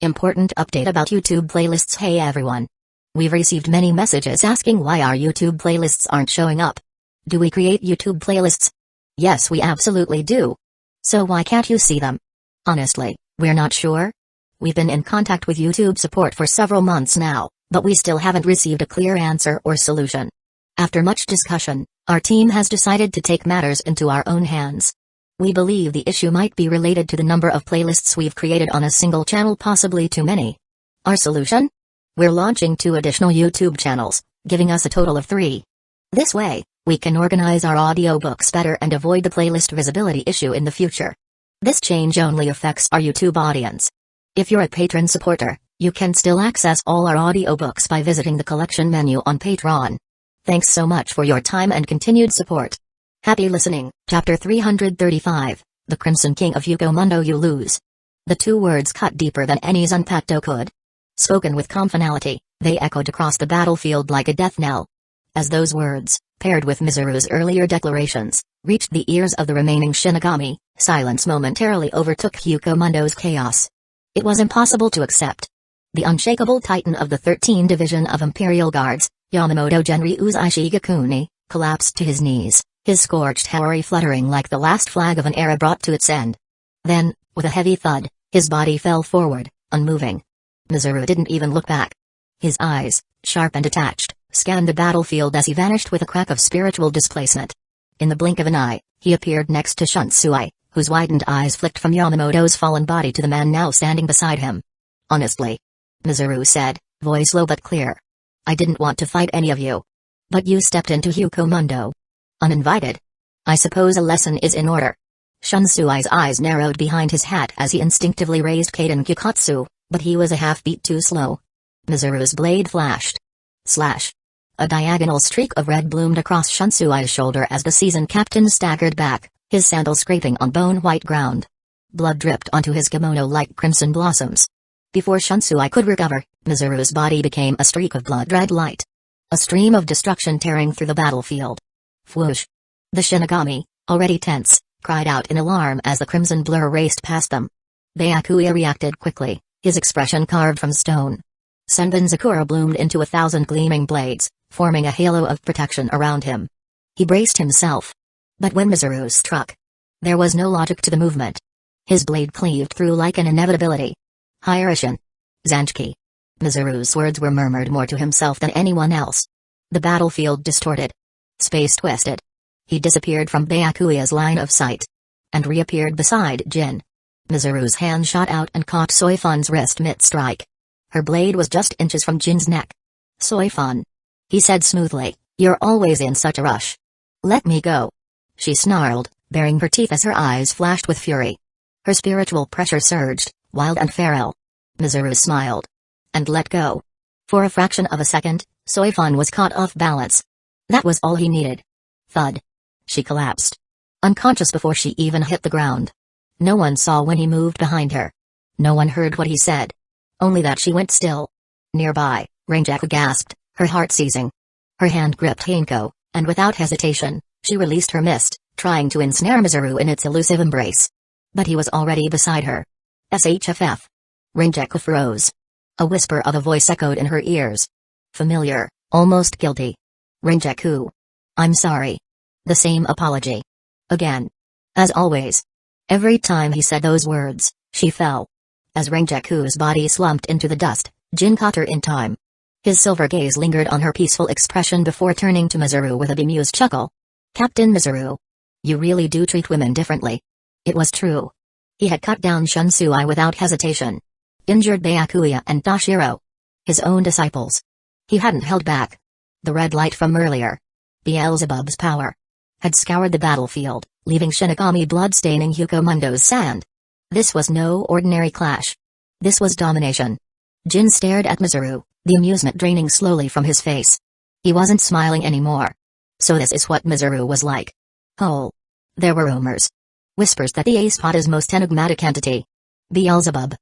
Important update about YouTube playlists. Hey everyone. We've received many messages asking why our YouTube playlists aren't showing up. Do we create YouTube playlists? Yes, we absolutely do. So why can't you see them? Honestly, we're not sure. We've been in contact with YouTube support for several months now, but we still haven't received a clear answer or solution. After much discussion, our team has decided to take matters into our own hands. We believe the issue might be related to the number of playlists we've created on a single channel, possibly too many. Our solution? We're launching 2 additional YouTube channels, giving us a total of 3. This way, we can organize our audiobooks better and avoid the playlist visibility issue in the future. This change only affects our YouTube audience. If you're a patron supporter, you can still access all our audiobooks by visiting the collection menu on Patreon. Thanks so much for your time and continued support. Happy listening. Chapter 335, The Crimson King of Hueco. Mundo. You lose. The 2 words cut deeper than any Zanpakuto could. Spoken with calm finality, they echoed across the battlefield like a death knell. As those words, paired with Mizuru's earlier declarations, reached the ears of the remaining Shinigami, silence momentarily overtook Hueco Mundo's chaos. It was impossible to accept. The unshakable titan of the 13th Division of Imperial Guards, Yamamoto Genryu's Ishigakuni, collapsed to his knees, his scorched hair fluttering like the last flag of an era brought to its end. Then, with a heavy thud, his body fell forward, unmoving. Mizuru didn't even look back. His eyes, sharp and detached, scanned the battlefield as he vanished with a crack of spiritual displacement. In the blink of an eye, he appeared next to Shunsui, whose widened eyes flicked from Yamamoto's fallen body to the man now standing beside him. Honestly, Mizuru said, voice low but clear. I didn't want to fight any of you. But you stepped into Hueco Mundo. Uninvited. I suppose a lesson is in order. Shunsui's eyes narrowed behind his hat as he instinctively raised Kaden Kyukatsu, but he was a half-beat too slow. Mizuru's blade flashed. Slash. A diagonal streak of red bloomed across Shunsui's shoulder as the seasoned captain staggered back, his sandals scraping on bone-white ground. Blood dripped onto his kimono like crimson blossoms. Before Shunsui could recover, Mizuru's body became a streak of blood-red light. A stream of destruction tearing through the battlefield. Whoosh. The Shinigami, already tense, cried out in alarm as the crimson blur raced past them. Byakuya reacted quickly, his expression carved from stone. Senbon Zakura bloomed into 1,000 gleaming blades, forming a halo of protection around him. He braced himself. But when Mizuru struck, there was no logic to the movement. His blade cleaved through like an inevitability. Hieroshin. Zanchki. Mizuru's words were murmured more to himself than anyone else. The battlefield distorted. Space twisted. He disappeared from Byakuya's line of sight. And reappeared beside Jin. Mizuru's hand shot out and caught Soifan's wrist mid-strike. Her blade was just inches from Jin's neck. Soifan. He said smoothly, you're always in such a rush. Let me go. She snarled, baring her teeth as her eyes flashed with fury. Her spiritual pressure surged, wild and feral. Mizuru smiled. And let go. For a fraction of a second, Soifan was caught off balance. That was all he needed. Thud. She collapsed. Unconscious before she even hit the ground. No one saw when he moved behind her. No one heard what he said. Only that she went still. Nearby, Ranjaku gasped, her heart seizing. Her hand gripped Hanko, and without hesitation, she released her mist, trying to ensnare Mizuru in its elusive embrace. But he was already beside her. SHFF. Ranjaku froze. A whisper of a voice echoed in her ears. Familiar, almost guilty. Ranjaku. I'm sorry. The same apology. Again. As always. Every time he said those words, she fell. As Ranjaku's body slumped into the dust, Jin caught her in time. His silver gaze lingered on her peaceful expression before turning to Mizuru with a bemused chuckle. Captain Mizuru. You really do treat women differently. It was true. He had cut down Shunsui without hesitation. Injured Byakuya and Toshiro. His own disciples. He hadn't held back. The red light from earlier. Beelzebub's power. Had scoured the battlefield, leaving Shinigami blood staining Hueco Mundo's sand. This was no ordinary clash. This was domination. Jin stared at Mizuru, the amusement draining slowly from his face. He wasn't smiling anymore. So this is what Mizuru was like. Oh. There were rumors. Whispers that the Ace-Pada's most enigmatic entity, Beelzebub,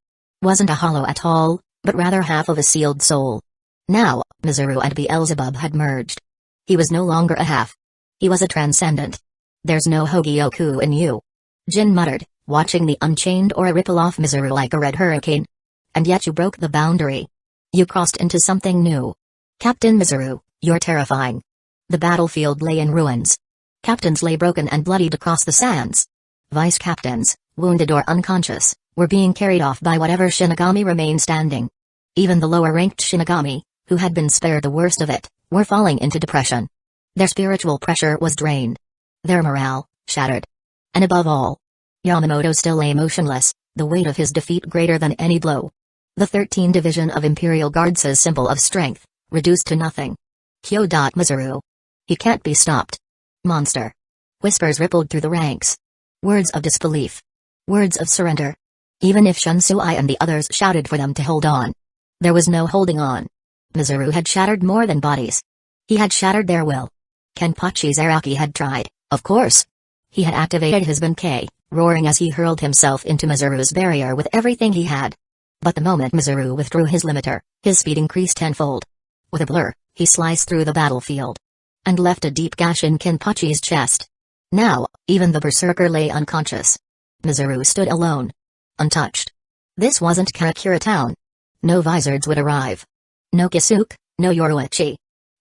wasn't a hollow at all, but rather half of a sealed soul. Now, Mizuru and Beelzebub had merged. He was no longer a half. He was a transcendent. There's no Hogyoku in you. Jin muttered, watching the unchained aura ripple off Mizuru like a red hurricane. And yet you broke the boundary. You crossed into something new. Captain Mizuru, you're terrifying. The battlefield lay in ruins. Captains lay broken and bloodied across the sands. Vice captains, wounded or unconscious, were being carried off by whatever Shinigami remained standing. Even the lower-ranked Shinigami, who had been spared the worst of it, were falling into depression. Their spiritual pressure was drained. Their morale, shattered. And above all, Yamamoto still lay motionless, the weight of his defeat greater than any blow. The 13th Division of Imperial Guards' symbol of strength, reduced to nothing. Mizuru. He can't be stopped. Monster. Whispers rippled through the ranks. Words of disbelief. Words of surrender. Even if Shunsui and the others shouted for them to hold on. There was no holding on. Mizuru had shattered more than bodies. He had shattered their will. Kenpachi Zaraki had tried, of course. He had activated his Benkei, roaring as he hurled himself into Mizuru's barrier with everything he had. But the moment Mizuru withdrew his limiter, his speed increased tenfold. With a blur, he sliced through the battlefield. And left a deep gash in Kenpachi's chest. Now, even the berserker lay unconscious. Mizuru stood alone. Untouched. This wasn't Karakura Town. No Vizards would arrive. No Kisuke, no Yoruichi.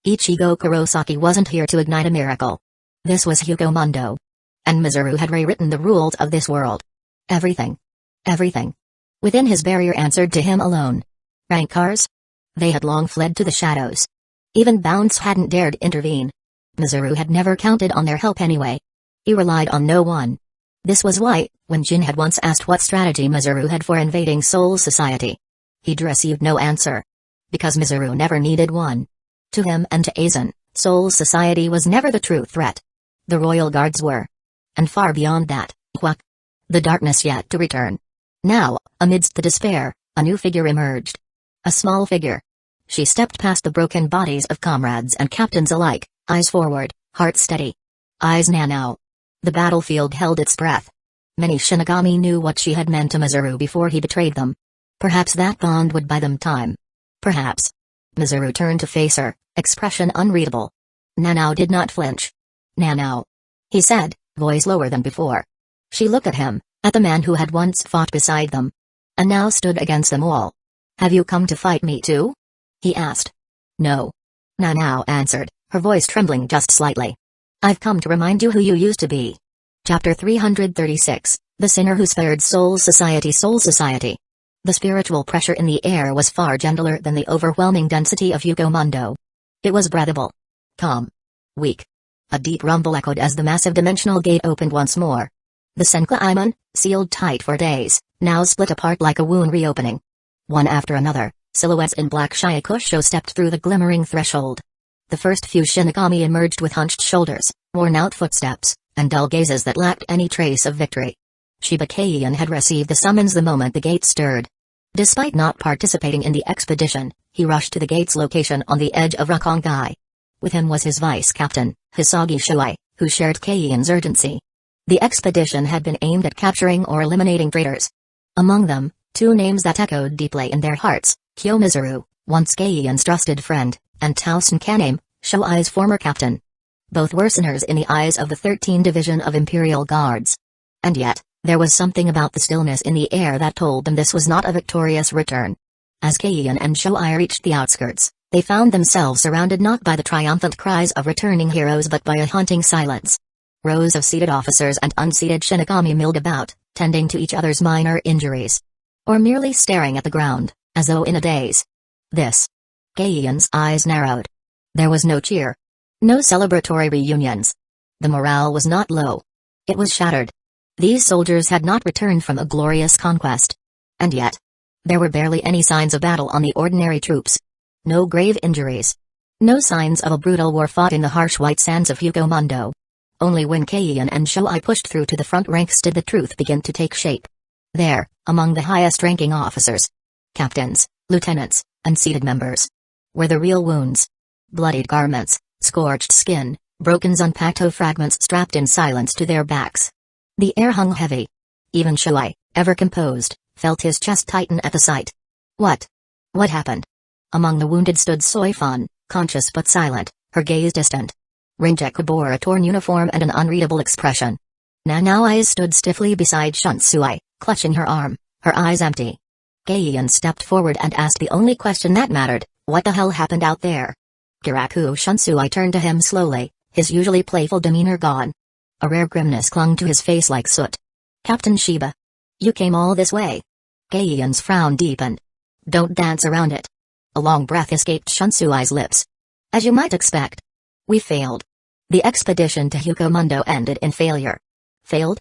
Ichigo Kurosaki wasn't here to ignite a miracle. This was Hueco Mundo. And Mizuru had rewritten the rules of this world. Everything. Everything. Within his barrier answered to him alone. Rankars? They had long fled to the shadows. Even Bounce hadn't dared intervene. Mizuru had never counted on their help anyway. He relied on no one. This was why, when Jin had once asked what strategy Mizuru had for invading Soul Society, he'd received no answer. Because Mizuru never needed one. To him and to Aizen, Soul Society was never the true threat. The Royal Guards were. And far beyond that, Hueco. The darkness yet to return. Now, amidst the despair, a new figure emerged. A small figure. She stepped past the broken bodies of comrades and captains alike, eyes forward, heart steady. Eyes Nanao. The battlefield held its breath. Many Shinigami knew what she had meant to Mizuru before he betrayed them. Perhaps that bond would buy them time. Perhaps. Mizuru turned to face her, expression unreadable. Nanao did not flinch. Nanao. He said, voice lower than before. She looked at him, at the man who had once fought beside them. And now stood against them all. Have you come to fight me too? He asked. No. Nanao answered, her voice trembling just slightly. I've come to remind you who you used to be. Chapter 336, The Sinner Who Spared Soul Society. Soul Society. The spiritual pressure in the air was far gentler than the overwhelming density of Hueco Mundo. It was breathable. Calm. Weak. A deep rumble echoed as the massive dimensional gate opened once more. The Senkaimon, sealed tight for days, now split apart like a wound reopening. One after another, silhouettes in black Shyakusho stepped through the glimmering threshold. The first few Shinigami emerged with hunched shoulders, worn-out footsteps, and dull gazes that lacked any trace of victory. Shibakayan had received the summons the moment the gate stirred. Despite not participating in the expedition, he rushed to the gate's location on the edge of Rakongai. With him was his vice-captain, Hisagi Shuai, who shared Kaien's urgency. The expedition had been aimed at capturing or eliminating traitors. Among them, two names that echoed deeply in their hearts, Kyo-Mizuru, once Kaien's trusted friend, and Tausen Kaname, Shuai's former captain. Both were sinners in the eyes of the 13th Division of Imperial Guards. And yet, there was something about the stillness in the air that told them this was not a victorious return. As Kaien and Shuai reached the outskirts, they found themselves surrounded not by the triumphant cries of returning heroes but by a haunting silence. Rows of seated officers and unseated Shinigami milled about, tending to each other's minor injuries. Or merely staring at the ground, as though in a daze. This. Kaien's eyes narrowed. There was no cheer. No celebratory reunions. The morale was not low. It was shattered. These soldiers had not returned from a glorious conquest. And yet, there were barely any signs of battle on the ordinary troops. No grave injuries. No signs of a brutal war fought in the harsh white sands of Hueco Mundo. Only when Kaien and Shuai pushed through to the front ranks did the truth begin to take shape. There, among the highest-ranking officers, captains, lieutenants, and seated members, were the real wounds. Bloodied garments, scorched skin, broken Zanpakuto fragments strapped in silence to their backs. The air hung heavy. Even Shuai, ever composed, felt his chest tighten at the sight. What happened? Among the wounded stood Soifan, conscious but silent, her gaze distant. Rinjaku bore a torn uniform and an unreadable expression. Nanao stood stiffly beside Shunsui, clutching her arm, her eyes empty. Gaian stepped forward and asked the only question that mattered, what the hell happened out there? Kiraku Shunsui turned to him slowly, his usually playful demeanor gone. A rare grimness clung to his face like soot. Captain Shiba. You came all this way. Gaian's frown deepened. Don't dance around it. A long breath escaped Shunsui's lips. As you might expect. We failed. The expedition to Hueco Mundo ended in failure. Failed?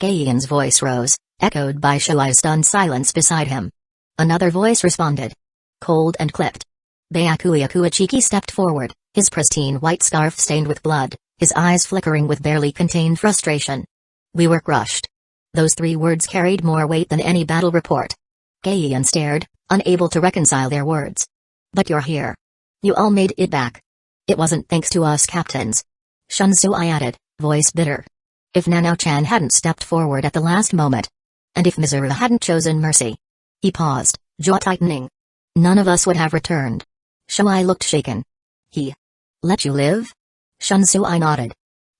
Gaian's voice rose, echoed by Shuai's stunned silence beside him. Another voice responded. Cold and clipped. Byakuya Kuachiki stepped forward, his pristine white scarf stained with blood, his eyes flickering with barely contained frustration. We were crushed. Those 3 words carried more weight than any battle report. Gaian stared, unable to reconcile their words. But you're here. You all made it back. It wasn't thanks to us captains. Shunsui added, voice bitter. If Nanao-chan hadn't stepped forward at the last moment. And if Mizuru hadn't chosen mercy. He paused, jaw tightening. None of us would have returned. Shuai looked shaken. He let you live? Shunsui nodded.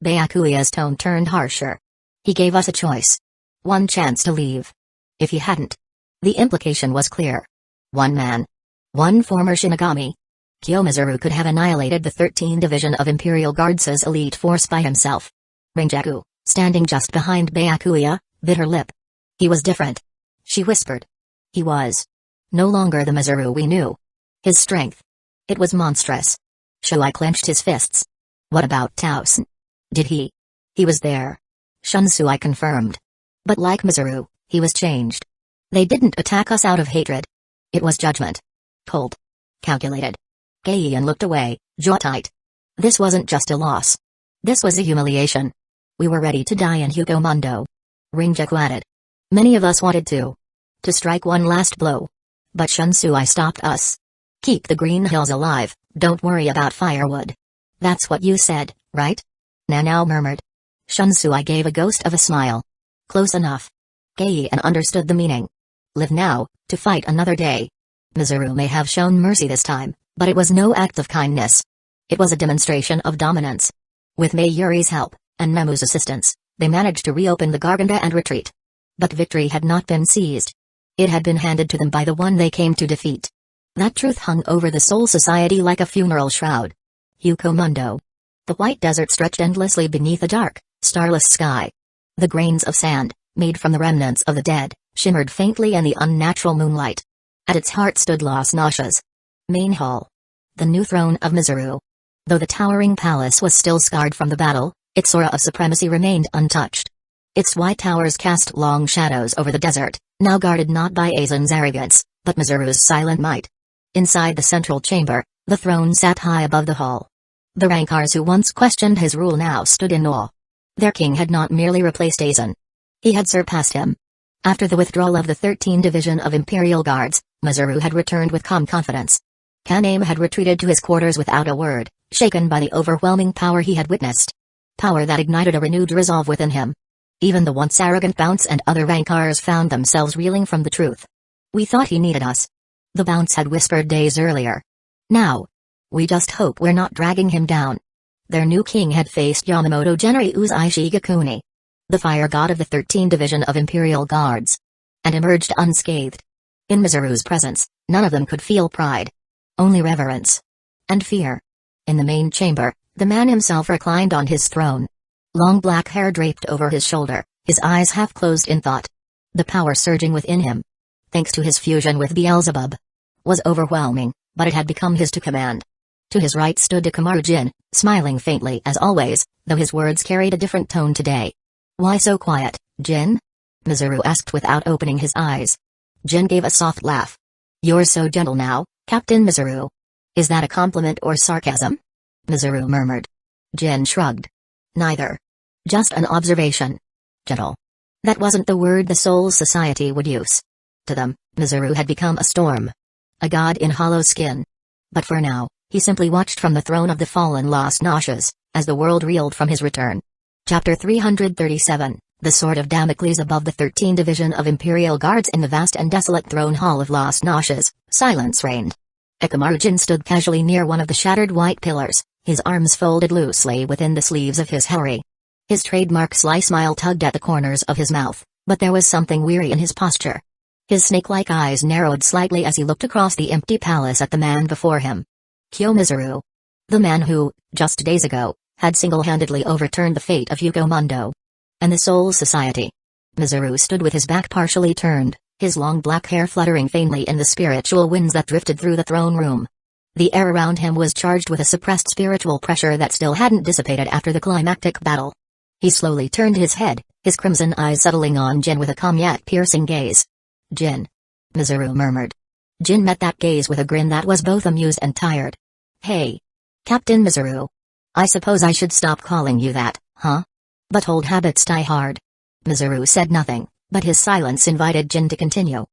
Byakuya's tone turned harsher. He gave us a choice. One chance to leave. If he hadn't. The implication was clear. One man. One former Shinigami. Kiyomizuru could have annihilated the 13th Division of Imperial Guards' elite force by himself. Rinjaku, standing just behind Byakuya, bit her lip. He was different. She whispered. He was. No longer the Mizuru we knew. His strength. It was monstrous. Shuai clenched his fists. What about Taosen? Did he? He was there. Shunsui confirmed. But like Mizuru, he was changed. They didn't attack us out of hatred. It was judgment. Cold. Calculated. Gaian looked away, jaw tight. This wasn't just a loss. This was a humiliation. We were ready to die in Hueco Mundo. Rinjaku added. Many of us wanted to strike one last blow. But Shunsui stopped us. Keep the Green Hills alive, don't worry about firewood. That's what you said, right? Nanao murmured. Shunsui gave a ghost of a smile. Close enough. Gaian understood the meaning. Live now, to fight another day. Mizuru may have shown mercy this time, but it was no act of kindness. It was a demonstration of dominance. With Mayuri's help, and Nemu's assistance, they managed to reopen the Garganta and retreat. But victory had not been seized. It had been handed to them by the one they came to defeat. That truth hung over the Soul Society like a funeral shroud. Hueco Mundo. The white desert stretched endlessly beneath a dark, starless sky. The grains of sand, made from the remnants of the dead, shimmered faintly in the unnatural moonlight. At its heart stood Las Noxia's main hall. The new throne of Mizuru. Though the towering palace was still scarred from the battle, its aura of supremacy remained untouched. Its white towers cast long shadows over the desert, now guarded not by Aizen's arrogance, but Mizuru's silent might. Inside the central chamber, the throne sat high above the hall. The Rankars who once questioned his rule now stood in awe. Their king had not merely replaced Aizen. He had surpassed him. After the withdrawal of the 13th Division of Imperial Guards, Mizuru had returned with calm confidence. Kaname had retreated to his quarters without a word, shaken by the overwhelming power he had witnessed. Power that ignited a renewed resolve within him. Even the once arrogant Bounce and other Rankars found themselves reeling from the truth. We thought he needed us. The Bounce had whispered days earlier. Now. We just hope we're not dragging him down. Their new king had faced Yamamoto General Uzai Shigakuni, the fire god of the 13th Division of Imperial Guards, and emerged unscathed. In Mizuru's presence, none of them could feel pride. Only reverence. And fear. In the main chamber, the man himself reclined on his throne. Long black hair draped over his shoulder, his eyes half closed in thought. The power surging within him, thanks to his fusion with Beelzebub, was overwhelming, but it had become his to command. To his right stood Ikamaru Jin, smiling faintly as always, though his words carried a different tone today. Why so quiet, Jin? Mizuru asked without opening his eyes. Jin gave a soft laugh. You're so gentle now, Captain Mizuru. Is that a compliment or sarcasm? Mizuru murmured. Jin shrugged. Neither. Just an observation. Gentle. That wasn't the word the Soul Society would use. To them, Mizuru had become a storm. A god in hollow skin. But for now, he simply watched from the throne of the fallen Las Noxias, as the world reeled from his return. Chapter 337, The Sword of Damocles above the 13th Division of Imperial Guards in the vast and desolate throne hall of Las Noxias, silence reigned. Ikamaru Jin stood casually near one of the shattered white pillars, his arms folded loosely within the sleeves of his hari. His trademark sly smile tugged at the corners of his mouth, but there was something weary in his posture. His snake-like eyes narrowed slightly as he looked across the empty palace at the man before him. Kiyomizu. The man who, just days ago, had single-handedly overturned the fate of Mundo and the Soul Society. Mizuru stood with his back partially turned, his long black hair fluttering faintly in the spiritual winds that drifted through the throne room. The air around him was charged with a suppressed spiritual pressure that still hadn't dissipated after the climactic battle. He slowly turned his head, his crimson eyes settling on Jin with a calm yet piercing gaze. "Jin," Mizuru murmured. Jin met that gaze with a grin that was both amused and tired. "Hey, Captain Mizuru. I suppose I should stop calling you that, huh? But old habits die hard." Mizuru said nothing, but his silence invited Jin to continue.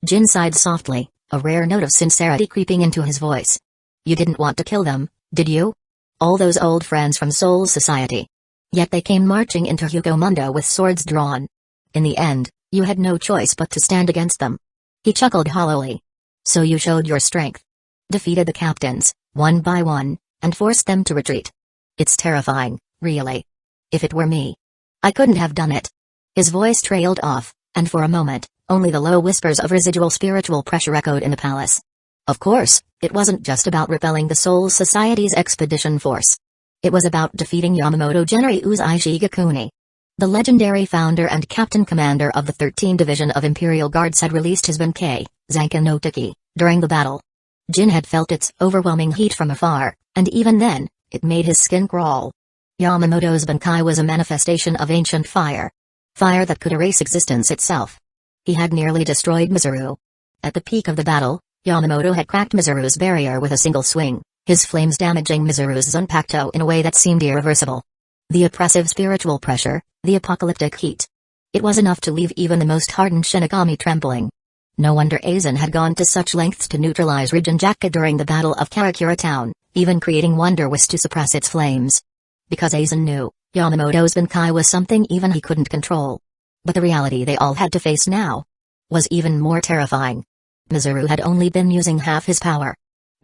Jin sighed softly, a rare note of sincerity creeping into his voice. "You didn't want to kill them, did you? All those old friends from Soul Society. Yet they came marching into Mundo with swords drawn. In the end, you had no choice but to stand against them." He chuckled hollowly. "So you showed your strength. Defeated the captains, one by one, and forced them to retreat. It's terrifying, really. If it were me, I couldn't have done it." His voice trailed off, and for a moment, only the low whispers of residual spiritual pressure echoed in the palace. Of course, it wasn't just about repelling the Soul Society's expedition force. It was about defeating Yamamoto Genri Uzai Shigakuni. The legendary founder and captain commander of the 13th Division of Imperial Guards had released his Benkei, Zanken no Tiki, during the battle. Jin had felt its overwhelming heat from afar, and even then, it made his skin crawl. Yamamoto's Benkei was a manifestation of ancient fire. Fire that could erase existence itself. He had nearly destroyed Mizuru. At the peak of the battle, Yamamoto had cracked Mizuru's barrier with a single swing, his flames damaging Mizuru's Zanpakuto in a way that seemed irreversible. The oppressive spiritual pressure, the apocalyptic heat. It was enough to leave even the most hardened Shinigami trembling. No wonder Aizen had gone to such lengths to neutralize Rijinjaka during the Battle of Karakura Town, even creating Wonder Whisk to suppress its flames. Because Aizen knew, Yamamoto's Benkei was something even he couldn't control. But the reality they all had to face now was even more terrifying. Mizuru had only been using half his power.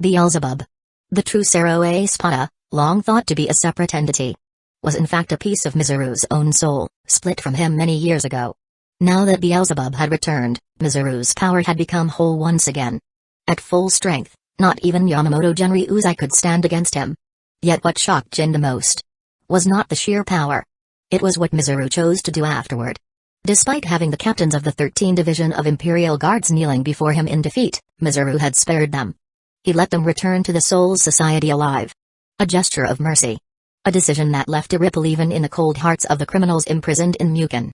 Beelzebub, the true Saroe Spada, long thought to be a separate entity, was in fact a piece of Mizuru's own soul, split from him many years ago. Now that Beelzebub had returned, Mizuru's power had become whole once again. At full strength, not even Yamamoto Genri Uzai could stand against him. Yet what shocked Jin the most was not the sheer power. It was what Mizuru chose to do afterward. Despite having the captains of the 13th Division of Imperial Guards kneeling before him in defeat, Mizuru had spared them. He let them return to the Soul Society alive. A gesture of mercy. A decision that left a ripple even in the cold hearts of the criminals imprisoned in Mukan.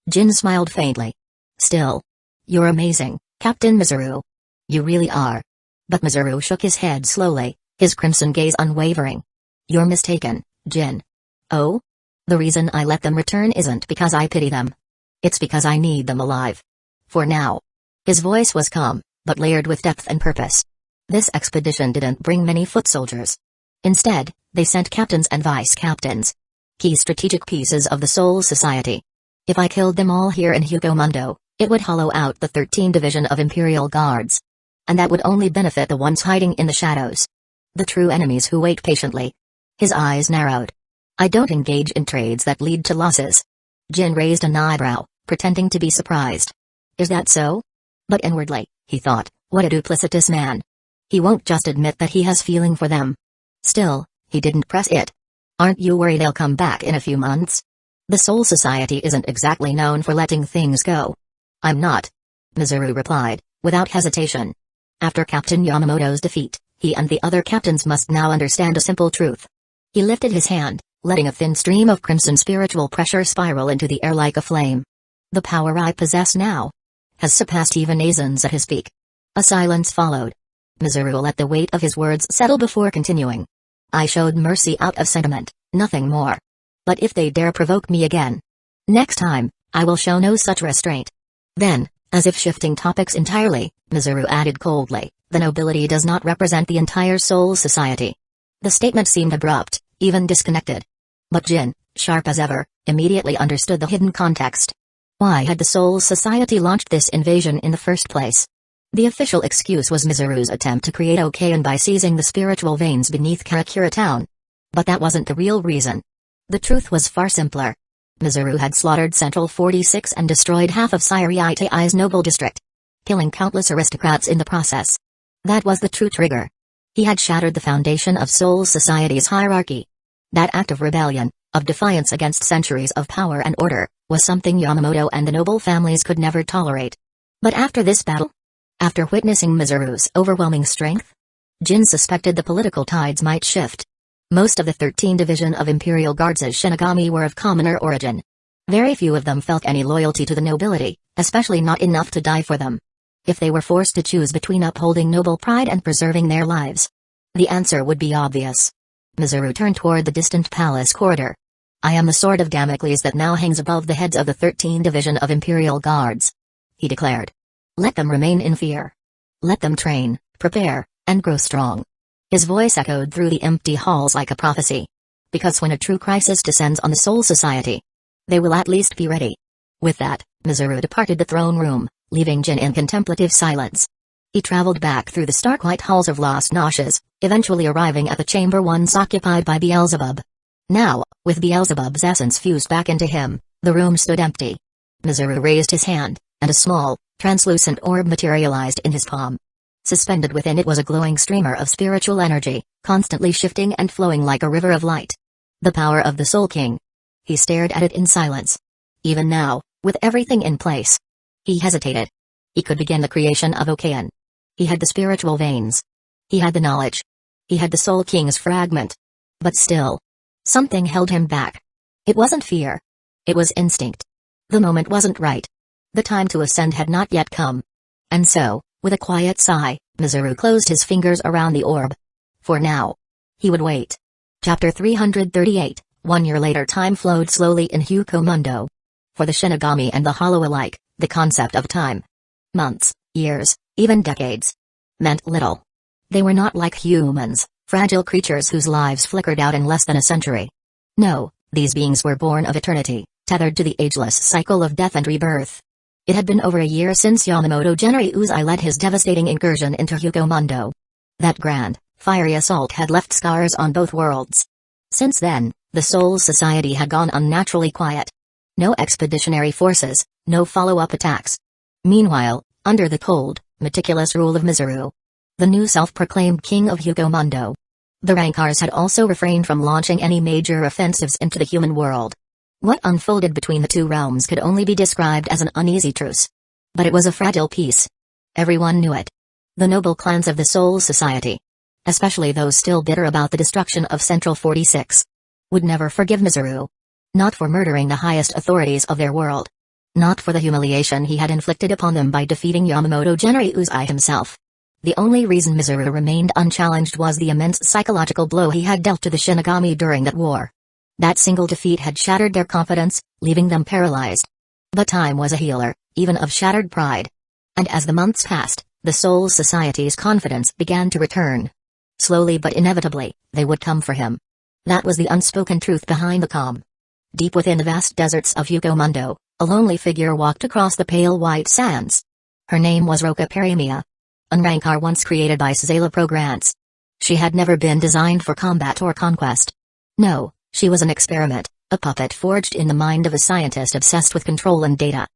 Jin smiled faintly. "Still. You're amazing, Captain Mizuru. You really are." But Mizuru shook his head slowly, his crimson gaze unwavering. "You're mistaken, Jin. Oh? The reason I let them return isn't because I pity them. It's because I need them alive. For now." His voice was calm, but layered with depth and purpose. This expedition didn't bring many foot soldiers. Instead, they sent captains and vice-captains. Key strategic pieces of the Soul Society. If I killed them all here in Mundo, it would hollow out the 13th Division of Imperial Guards. And that would only benefit the ones hiding in the shadows. The true enemies who wait patiently. His eyes narrowed. "I don't engage in trades that lead to losses." Jin raised an eyebrow, pretending to be surprised. "Is that so?" But inwardly, he thought, what a duplicitous man. He won't just admit that he has feeling for them. Still, he didn't press it. "Aren't you worried they'll come back in a few months? The Soul Society isn't exactly known for letting things go." "I'm not," Mizuru replied, without hesitation. After Captain Yamamoto's defeat, he and the other captains must now understand a simple truth. He lifted his hand, letting a thin stream of crimson spiritual pressure spiral into the air like a flame. "The power I possess now has surpassed even Aizen's at his peak." A silence followed. Mizuru let the weight of his words settle before continuing. "I showed mercy out of sentiment, nothing more. But if they dare provoke me again, next time, I will show no such restraint." Then, as if shifting topics entirely, Mizuru added coldly, "The nobility does not represent the entire Soul Society." The statement seemed abrupt, even disconnected. But Jin, sharp as ever, immediately understood the hidden context. Why had the Soul Society launched this invasion in the first place? The official excuse was Mizuru's attempt to create Okayan by seizing the spiritual veins beneath Karakura Town. But that wasn't the real reason. The truth was far simpler. Mizuru had slaughtered Central 46 and destroyed half of Siriitai's noble district. killing countless aristocrats in the process. That was the true trigger. He had shattered the foundation of Soul Society's hierarchy. That act of rebellion, of defiance against centuries of power and order, was something Yamamoto and the noble families could never tolerate. But after this battle? After witnessing Mizuru's overwhelming strength? Jin suspected the political tides might shift. Most of the 13 Division of Imperial Guards as Shinigami were of commoner origin. Very few of them felt any loyalty to the nobility, especially not enough to die for them. If they were forced to choose between upholding noble pride and preserving their lives, the answer would be obvious. Mizuru turned toward the distant palace corridor. "I am the sword of Damocles that now hangs above the heads of the 13 Division of Imperial Guards," he declared. "Let them remain in fear. Let them train, prepare, and grow strong." His voice echoed through the empty halls like a prophecy. Because when a true crisis descends on the Soul Society, they will at least be ready. With that, Mizuru departed the throne room, leaving Jin in contemplative silence. He traveled back through the stark white halls of Las Noches, eventually arriving at the chamber once occupied by Beelzebub. Now, with Beelzebub's essence fused back into him, the room stood empty. Mizuru raised his hand, and a small, translucent orb materialized in his palm. Suspended within it was a glowing streamer of spiritual energy, constantly shifting and flowing like a river of light. The power of the Soul King. He stared at it in silence. Even now, with everything in place, he hesitated. He could begin the creation of Okayan. He had the spiritual veins. He had the knowledge. He had the Soul King's fragment. But still, something held him back. It wasn't fear. It was instinct. The moment wasn't right. The time to ascend had not yet come. And so, with a quiet sigh, Mizuru closed his fingers around the orb. For now, he would wait. Chapter 338. 1 year later, time flowed slowly in Hueco Mundo. For the Shinigami and the Hollow alike, the concept of time, months, years, even decades, meant little. They were not like humans, fragile creatures whose lives flickered out in less than a century. No, these beings were born of eternity, tethered to the ageless cycle of death and rebirth. It had been over a year since Yamamoto Genri Uzai led his devastating incursion into Hueco Mundo. That grand, fiery assault had left scars on both worlds. Since then, the Soul Society had gone unnaturally quiet. No expeditionary forces, no follow-up attacks. Meanwhile, under the cold, meticulous rule of Mizuru, the new self-proclaimed king of Hueco Mundo, the Rankars had also refrained from launching any major offensives into the human world. What unfolded between the two realms could only be described as an uneasy truce. But it was a fragile peace. Everyone knew it. The noble clans of the Soul Society, especially those still bitter about the destruction of Central 46, would never forgive Mizuru. Not for murdering the highest authorities of their world. Not for the humiliation he had inflicted upon them by defeating Yamamoto Genri Uzai himself. The only reason Mizuru remained unchallenged was the immense psychological blow he had dealt to the Shinigami during that war. That single defeat had shattered their confidence, leaving them paralyzed. But time was a healer, even of shattered pride. And as the months passed, the Soul Society's confidence began to return. Slowly but inevitably, they would come for him. That was the unspoken truth behind the calm. Deep within the vast deserts of Hueco Mundo, a lonely figure walked across the pale white sands. Her name was Roka Paramia. A Rankar once created by Szayla Progrance. She had never been designed for combat or conquest. No, she was an experiment, a puppet forged in the mind of a scientist obsessed with control and data.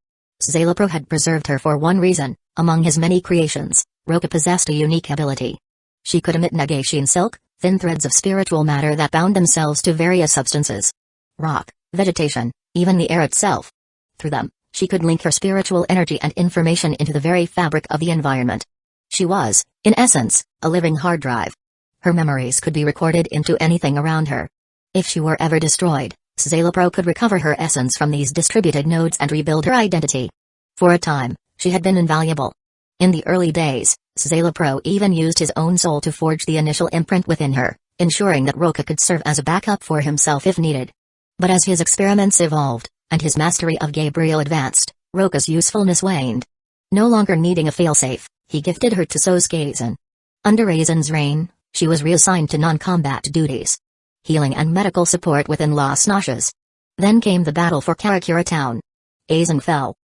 Szayla Pro had preserved her for one reason. Among his many creations, Roka possessed a unique ability. She could emit Nagashine silk, thin threads of spiritual matter that bound themselves to various substances. Rock, vegetation, even the air itself. Through them, she could link her spiritual energy and information into the very fabric of the environment. She was, in essence, a living hard drive. Her memories could be recorded into anything around her. If she were ever destroyed, Szayla Pro could recover her essence from these distributed nodes and rebuild her identity. For a time, she had been invaluable. In the early days, Szayla Pro even used his own soul to forge the initial imprint within her, ensuring that Roka could serve as a backup for himself if needed. But as his experiments evolved, and his mastery of Gabriel advanced, Roka's usefulness waned. No longer needing a failsafe, he gifted her to Sosuke Aizen. Under Aizen's reign, she was reassigned to non-combat duties. Healing and medical support within Las Noches. Then came the battle for Karakura town. Aizen fell.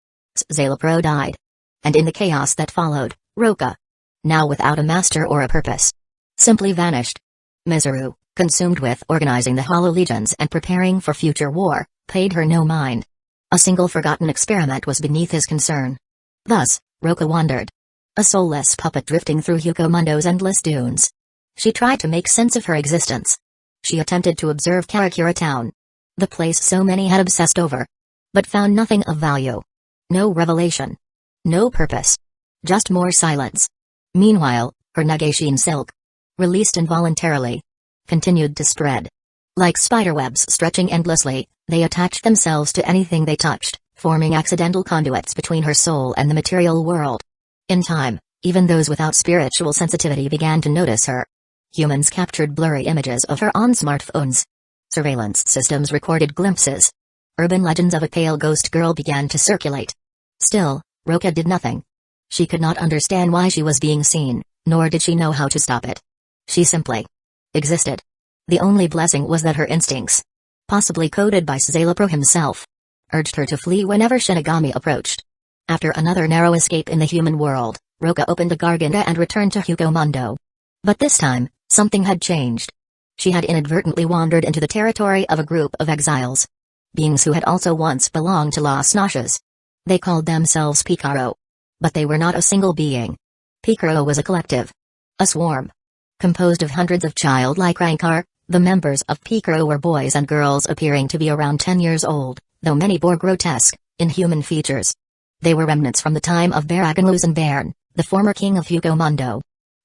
Szayla Pro died. And in the chaos that followed, Roka, now without a master or a purpose, simply vanished. Mizuru, consumed with organizing the Hollow Legions and preparing for future war, paid her no mind. A single forgotten experiment was beneath his concern. Thus, Roka wandered, a soulless puppet drifting through Hueco Mundo's endless dunes. She tried to make sense of her existence. She attempted to observe Karakura Town, the place so many had obsessed over, but found nothing of value. No revelation. No purpose. Just more silence. Meanwhile, her Nagashine silk, released involuntarily, continued to spread. Like spiderwebs stretching endlessly, they attached themselves to anything they touched, forming accidental conduits between her soul and the material world. In time, even those without spiritual sensitivity began to notice her. Humans captured blurry images of her on smartphones. Surveillance systems recorded glimpses. Urban legends of a pale ghost girl began to circulate. Still, Roka did nothing. She could not understand why she was being seen, nor did she know how to stop it. She simply existed. The only blessing was that her instincts, possibly coded by Szayelopro himself, urged her to flee whenever Shinigami approached. After another narrow escape in the human world, Roka opened a Garganta and returned to Hueco Mundo. But this time, something had changed. She had inadvertently wandered into the territory of a group of exiles. Beings who had also once belonged to Las Noxias. They called themselves Picaro. But they were not a single being. Picaro was a collective. A swarm. Composed of hundreds of childlike Rancor, the members of Picaro were boys and girls appearing to be around 10 years old, though many bore grotesque, inhuman features. They were remnants from the time of Baragan Lusenbairn, the former king of Hueco Mundo.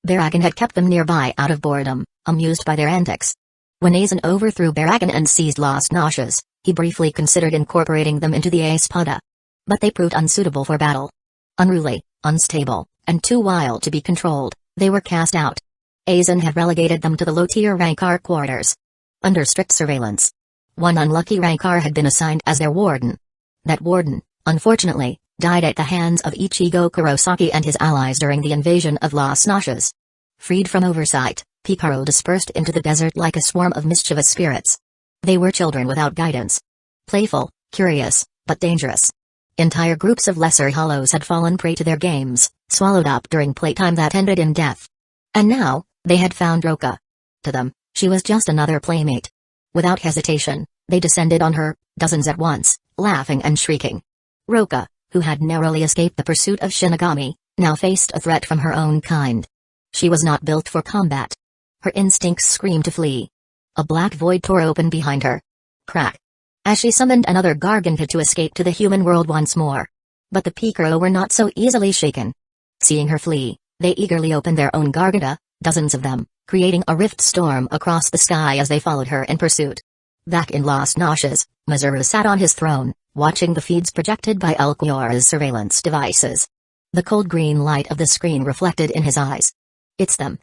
Baragan had kept them nearby out of boredom, amused by their antics. When Aizen overthrew Baragan and seized Las Noxias, he briefly considered incorporating them into the Espada. But they proved unsuitable for battle. Unruly, unstable, and too wild to be controlled, they were cast out. Aizen had relegated them to the low-tier Rancor quarters. Under strict surveillance. One unlucky Rancor had been assigned as their warden. That warden, unfortunately, died at the hands of Ichigo Kurosaki and his allies during the invasion of Las Noxias. Freed from oversight, Picaro dispersed into the desert like a swarm of mischievous spirits. They were children without guidance. Playful, curious, but dangerous. Entire groups of lesser hollows had fallen prey to their games, swallowed up during playtime that ended in death. And now, they had found Roka. To them, she was just another playmate. Without hesitation, they descended on her, dozens at once, laughing and shrieking. Roka, who had narrowly escaped the pursuit of Shinigami, now faced a threat from her own kind. She was not built for combat. Her instincts screamed to flee. A black void tore open behind her. Crack. As she summoned another Garganta to escape to the human world once more. But the Picaro were not so easily shaken. Seeing her flee, they eagerly opened their own Garganta, dozens of them, creating a rift storm across the sky as they followed her in pursuit. Back in Las Noxias, Mizuru sat on his throne, watching the feeds projected by Elquiora's surveillance devices. The cold green light of the screen reflected in his eyes. "It's them,"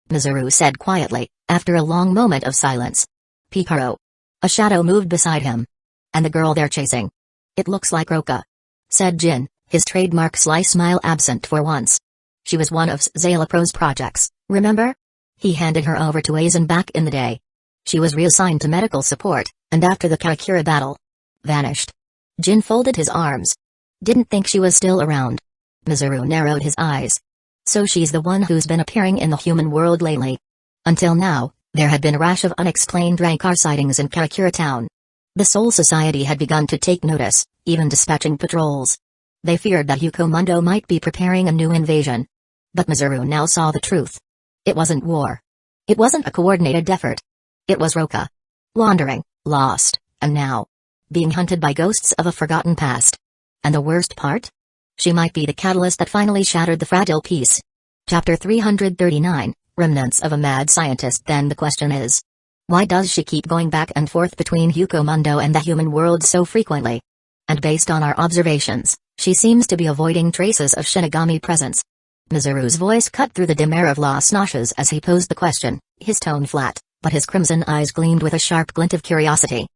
Mizuru said quietly, after a long moment of silence. "Picaro." A shadow moved beside him. "And the girl they're chasing." "It looks like Roka," said Jin, his trademark sly smile absent for once. "She was one of Szayelapro's projects, remember? He handed her over to Aizen back in the day. She was reassigned to medical support, and after the Karakura battle, vanished." Jin folded his arms. "Didn't think she was still around." Mizuru narrowed his eyes. "So she's the one who's been appearing in the human world lately." Until now, there had been a rash of unexplained Rancor sightings in Karakura Town. The Soul Society had begun to take notice, even dispatching patrols. They feared that Hueco Mundo might be preparing a new invasion. But Mizuru now saw the truth. It wasn't war. It wasn't a coordinated effort. It was Roka. Wandering, lost, and now being hunted by ghosts of a forgotten past. And the worst part? She might be the catalyst that finally shattered the fragile peace. Chapter 339, Remnants of a Mad Scientist. Then the question is, why does she keep going back and forth between Hueco Mundo and the human world so frequently? And based on our observations, she seems to be avoiding traces of Shinigami presence. Mizuru's voice cut through the dim air of Las Noxias as he posed the question, his tone flat, but his crimson eyes gleamed with a sharp glint of curiosity.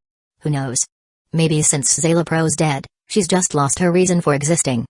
Who knows? Maybe since Szayelapro's dead, she's just lost her reason for existing.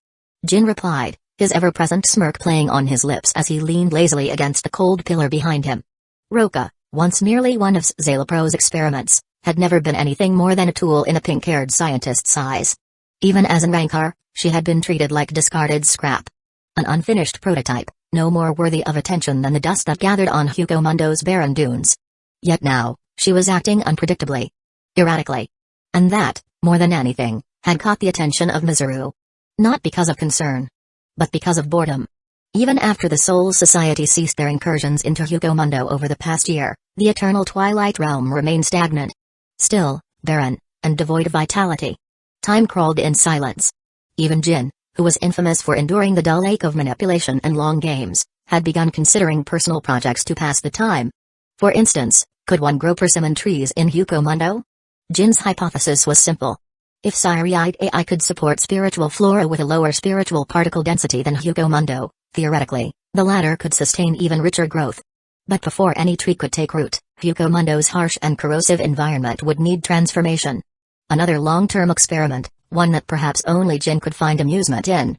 Jin replied, his ever-present smirk playing on his lips as he leaned lazily against the cold pillar behind him. Roka, once merely one of Szayelapro's experiments, had never been anything more than a tool in a pink-haired scientist's eyes. Even as a Rancor, she had been treated like discarded scrap. An unfinished prototype, no more worthy of attention than the dust that gathered on Hueco Mundo's barren dunes. Yet now, she was acting unpredictably. Erratically. And that, more than anything, had caught the attention of Mizuru. Not because of concern. But because of boredom. Even after the Soul Society ceased their incursions into Hueco Mundo over the past year, the Eternal Twilight Realm remained stagnant. Still, barren, and devoid of vitality. Time crawled in silence. Even Jin, who was infamous for enduring the dull ache of manipulation and long games, had begun considering personal projects to pass the time. For instance, could one grow persimmon trees in Hueco Mundo? Jin's hypothesis was simple. If Siriite AI could support spiritual flora with a lower spiritual particle density than Hueco Mundo, theoretically, the latter could sustain even richer growth. But before any tree could take root, Hueco Mundo's harsh and corrosive environment would need transformation. Another long-term experiment, one that perhaps only Jin could find amusement in.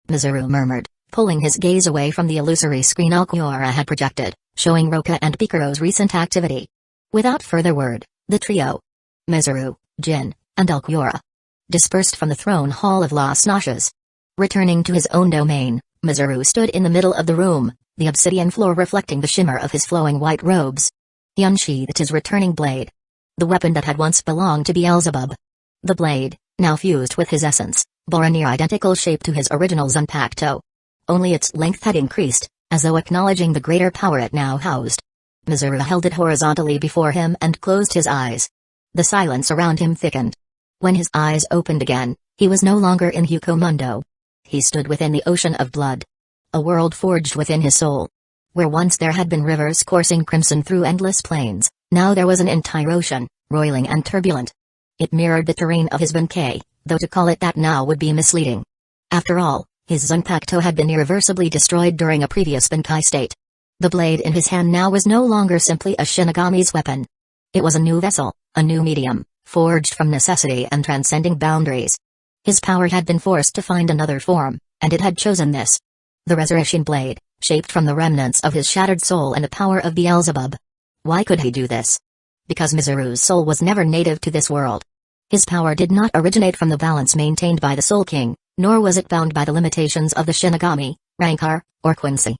Mizuru murmured, pulling his gaze away from the illusory screen Alquiora had projected, showing Roka and Pikaro's recent activity. Without further word, the trio, Mizuru, Jin, and Alquiora, dispersed from the throne hall of Las Noches. Returning to his own domain, Mizuru stood in the middle of the room, the obsidian floor reflecting the shimmer of his flowing white robes. He unsheathed his returning blade. The weapon that had once belonged to Beelzebub. The blade, now fused with his essence, bore a near-identical shape to his original Zanpakuto. Only its length had increased, as though acknowledging the greater power it now housed. Mizuru held it horizontally before him and closed his eyes. The silence around him thickened. When his eyes opened again, he was no longer in Hueco Mundo. He stood within the ocean of blood. A world forged within his soul. Where once there had been rivers coursing crimson through endless plains, now there was an entire ocean, roiling and turbulent. It mirrored the terrain of his Benkei, though to call it that now would be misleading. After all, his Zanpakuto had been irreversibly destroyed during a previous Benkei state. The blade in his hand now was no longer simply a Shinigami's weapon. It was a new vessel, a new medium, forged from necessity and transcending boundaries. His power had been forced to find another form, and it had chosen this. The resurrection blade, shaped from the remnants of his shattered soul and the power of Beelzebub. Why could he do this? Because Mizuru's soul was never native to this world. His power did not originate from the balance maintained by the Soul King, nor was it bound by the limitations of the Shinigami, Rancor, or Quincy.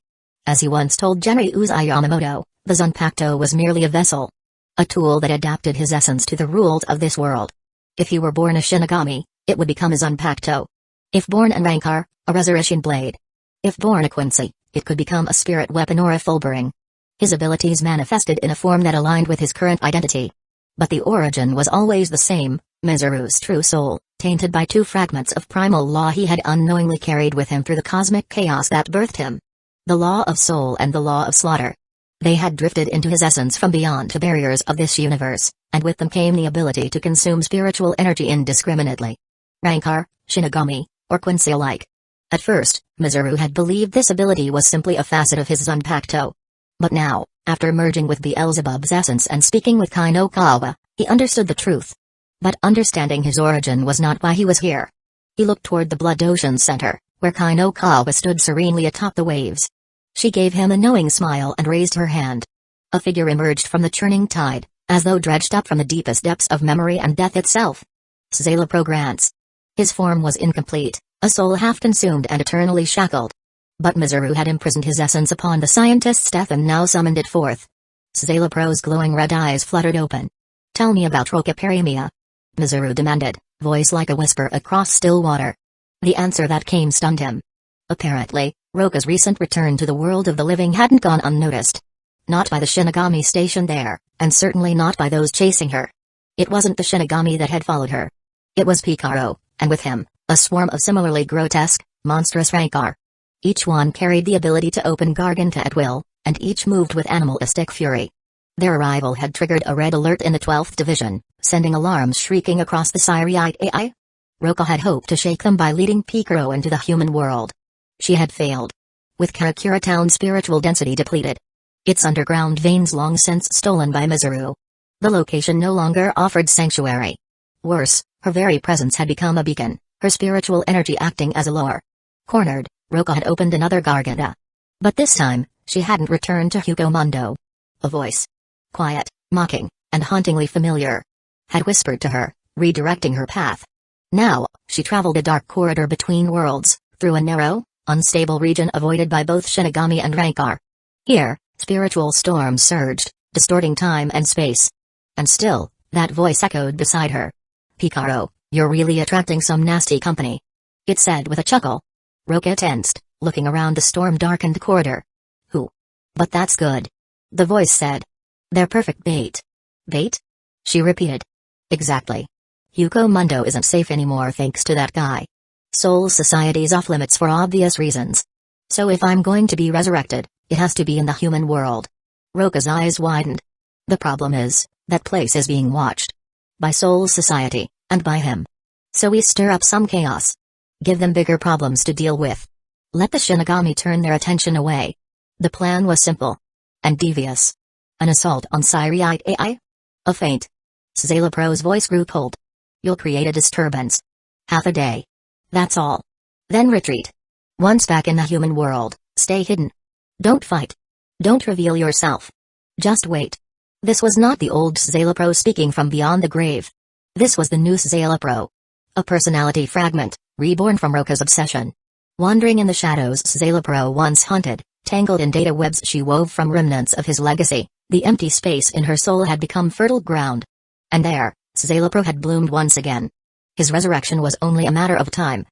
As he once told Genri Uzai Yamamoto, the Zanpakuto was merely a vessel. A tool that adapted his essence to the rules of this world. If he were born a Shinigami, it would become a Zanpakuto. If born a Rancor, a resurrection blade. If born a Quincy, it could become a spirit weapon or a fulbering. His abilities manifested in a form that aligned with his current identity. But the origin was always the same, Mizuru's true soul, tainted by two fragments of primal law he had unknowingly carried with him through the cosmic chaos that birthed him. The law of soul and the law of slaughter. They had drifted into his essence from beyond the barriers of this universe, and with them came the ability to consume spiritual energy indiscriminately. Rancor, Shinigami, or Quincy alike. At first, Mizuru had believed this ability was simply a facet of his Zanpakuto. But now, after merging with Beelzebub's essence and speaking with Kainokawa, he understood the truth. But understanding his origin was not why he was here. He looked toward the Blood Ocean Center, where Kainokawa stood serenely atop the waves. She gave him a knowing smile and raised her hand. A figure emerged from the churning tide, as though dredged up from the deepest depths of memory and death itself. Szala Progrance. His form was incomplete, a soul half-consumed and eternally shackled. But Mizuru had imprisoned his essence upon the scientist's death and now summoned it forth. Szala Pro's glowing red eyes fluttered open. "Tell me about Roka Perimia," Mizuru demanded, voice like a whisper across still water. The answer that came stunned him. Apparently, Roka's recent return to the world of the living hadn't gone unnoticed. Not by the Shinigami stationed there, and certainly not by those chasing her. It wasn't the Shinigami that had followed her. It was Picaro, and with him, a swarm of similarly grotesque, monstrous Rancor. Each one carried the ability to open Garganta at will, and each moved with animalistic fury. Their arrival had triggered a red alert in the 12th Division, sending alarms shrieking across the Siriite AI. Roka had hoped to shake them by leading Picaro into the human world. She had failed. With Karakura Town's spiritual density depleted. Its underground veins long since stolen by Mizuru. The location no longer offered sanctuary. Worse, her very presence had become a beacon, her spiritual energy acting as a lure. Cornered, Roka had opened another Garganta. But this time, she hadn't returned to Hueco Mundo. A voice. Quiet, mocking, and hauntingly familiar. Had whispered to her, redirecting her path. Now, she traveled a dark corridor between worlds, through a narrow, unstable region avoided by both Shinigami and Rancor. Here, spiritual storms surged, distorting time and space. And still, that voice echoed beside her. "Picaro, you're really attracting some nasty company," it said with a chuckle. Roka tensed, looking around the storm-darkened corridor. Who? But that's good. The voice said. They're perfect bait. Bait? She repeated. Exactly. Hueco Mundo isn't safe anymore thanks to that guy. Soul Society's off limits for obvious reasons. So if I'm going to be resurrected, it has to be in the human world. Roka's eyes widened. The problem is, that place is being watched. By Soul Society, and by him. So we stir up some chaos. Give them bigger problems to deal with. Let the Shinigami turn their attention away. The plan was simple. And devious. An assault on Siriite AI? A feint. Szayelapro's voice grew cold. You'll create a disturbance. Half a day. That's all. Then retreat. Once back in the human world, stay hidden. Don't fight. Don't reveal yourself. Just wait. This was not the old Szayelapro speaking from beyond the grave. This was the new Szayelapro. A personality fragment, reborn from Roka's obsession. Wandering in the shadows Szayelapro once hunted, tangled in data webs she wove from remnants of his legacy, the empty space in her soul had become fertile ground. And there, Szayelapro had bloomed once again. His resurrection was only a matter of time.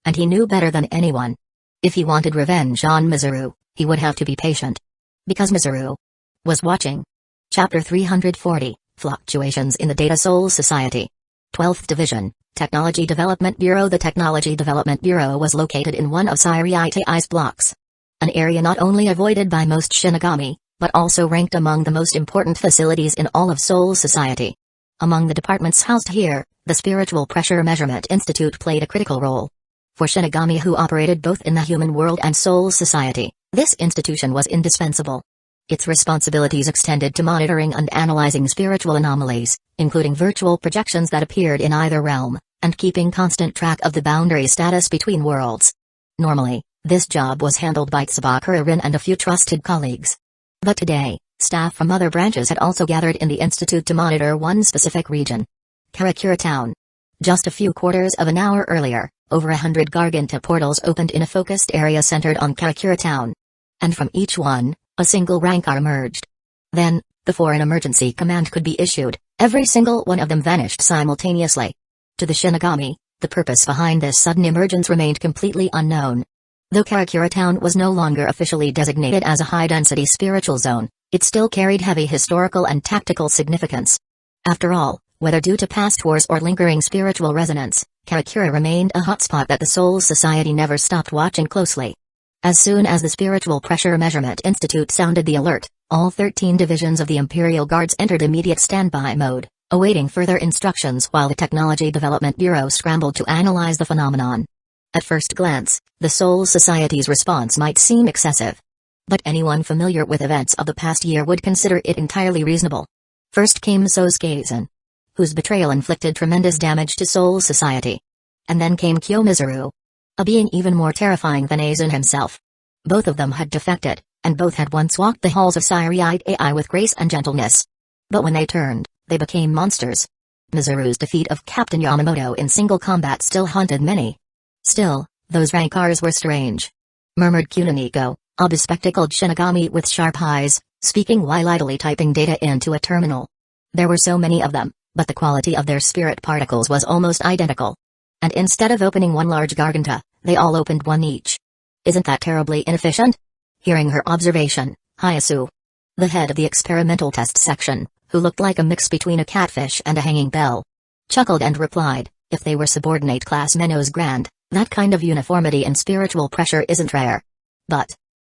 And he knew better than anyone. If he wanted revenge on Mizuru, he would have to be patient. Because Mizuru was watching. Chapter 340, Fluctuations in the Data Soul Society. 12th Division, Technology Development Bureau. The Technology Development Bureau was located in one of Siriite AI's blocks. An area not only avoided by most Shinigami, but also ranked among the most important facilities in all of Soul Society. Among the departments housed here, the Spiritual Pressure Measurement Institute played a critical role. For Shinigami who operated both in the human world and Soul Society, this institution was indispensable. Its responsibilities extended to monitoring and analyzing spiritual anomalies, including virtual projections that appeared in either realm, and keeping constant track of the boundary status between worlds. Normally, this job was handled by Tsubakura-rin and a few trusted colleagues. But today, staff from other branches had also gathered in the institute to monitor one specific region. Karakura Town. Just a few quarters of an hour earlier, over 100 Garganta portals opened in a focused area centered on Karakura Town. And from each one, a single Rancor emerged. Then, before an emergency command could be issued, every single one of them vanished simultaneously. To the Shinigami, the purpose behind this sudden emergence remained completely unknown. Though Karakura Town was no longer officially designated as a high-density spiritual zone, it still carried heavy historical and tactical significance. After all, whether due to past wars or lingering spiritual resonance, Karakura remained a hotspot that the Soul Society never stopped watching closely. As soon as the Spiritual Pressure Measurement Institute sounded the alert, all 13 divisions of the Imperial Guards entered immediate standby mode, awaiting further instructions while the Technology Development Bureau scrambled to analyze the phenomenon. At first glance, the Soul Society's response might seem excessive. But anyone familiar with events of the past year would consider it entirely reasonable. First came Sosuke Aizen, whose betrayal inflicted tremendous damage to Soul Society. And then came Kyomizaru, a being even more terrifying than Aizen himself. Both of them had defected, and both had once walked the halls of Siriite AI with grace and gentleness. But when they turned, they became monsters. Mizuru's defeat of Captain Yamamoto in single combat still haunted many. Still, those Rancors were strange. Murmured Kunimiko, a bespectacled Shinigami with sharp eyes, speaking while idly typing data into a terminal. There were so many of them, but the quality of their spirit particles was almost identical. And instead of opening one large Garganta, they all opened one each. Isn't that terribly inefficient? Hearing her observation, Hayasu, the head of the experimental test section, who looked like a mix between a catfish and a hanging bell, chuckled and replied, if they were subordinate class Menno's grand, that kind of uniformity in spiritual pressure isn't rare. But,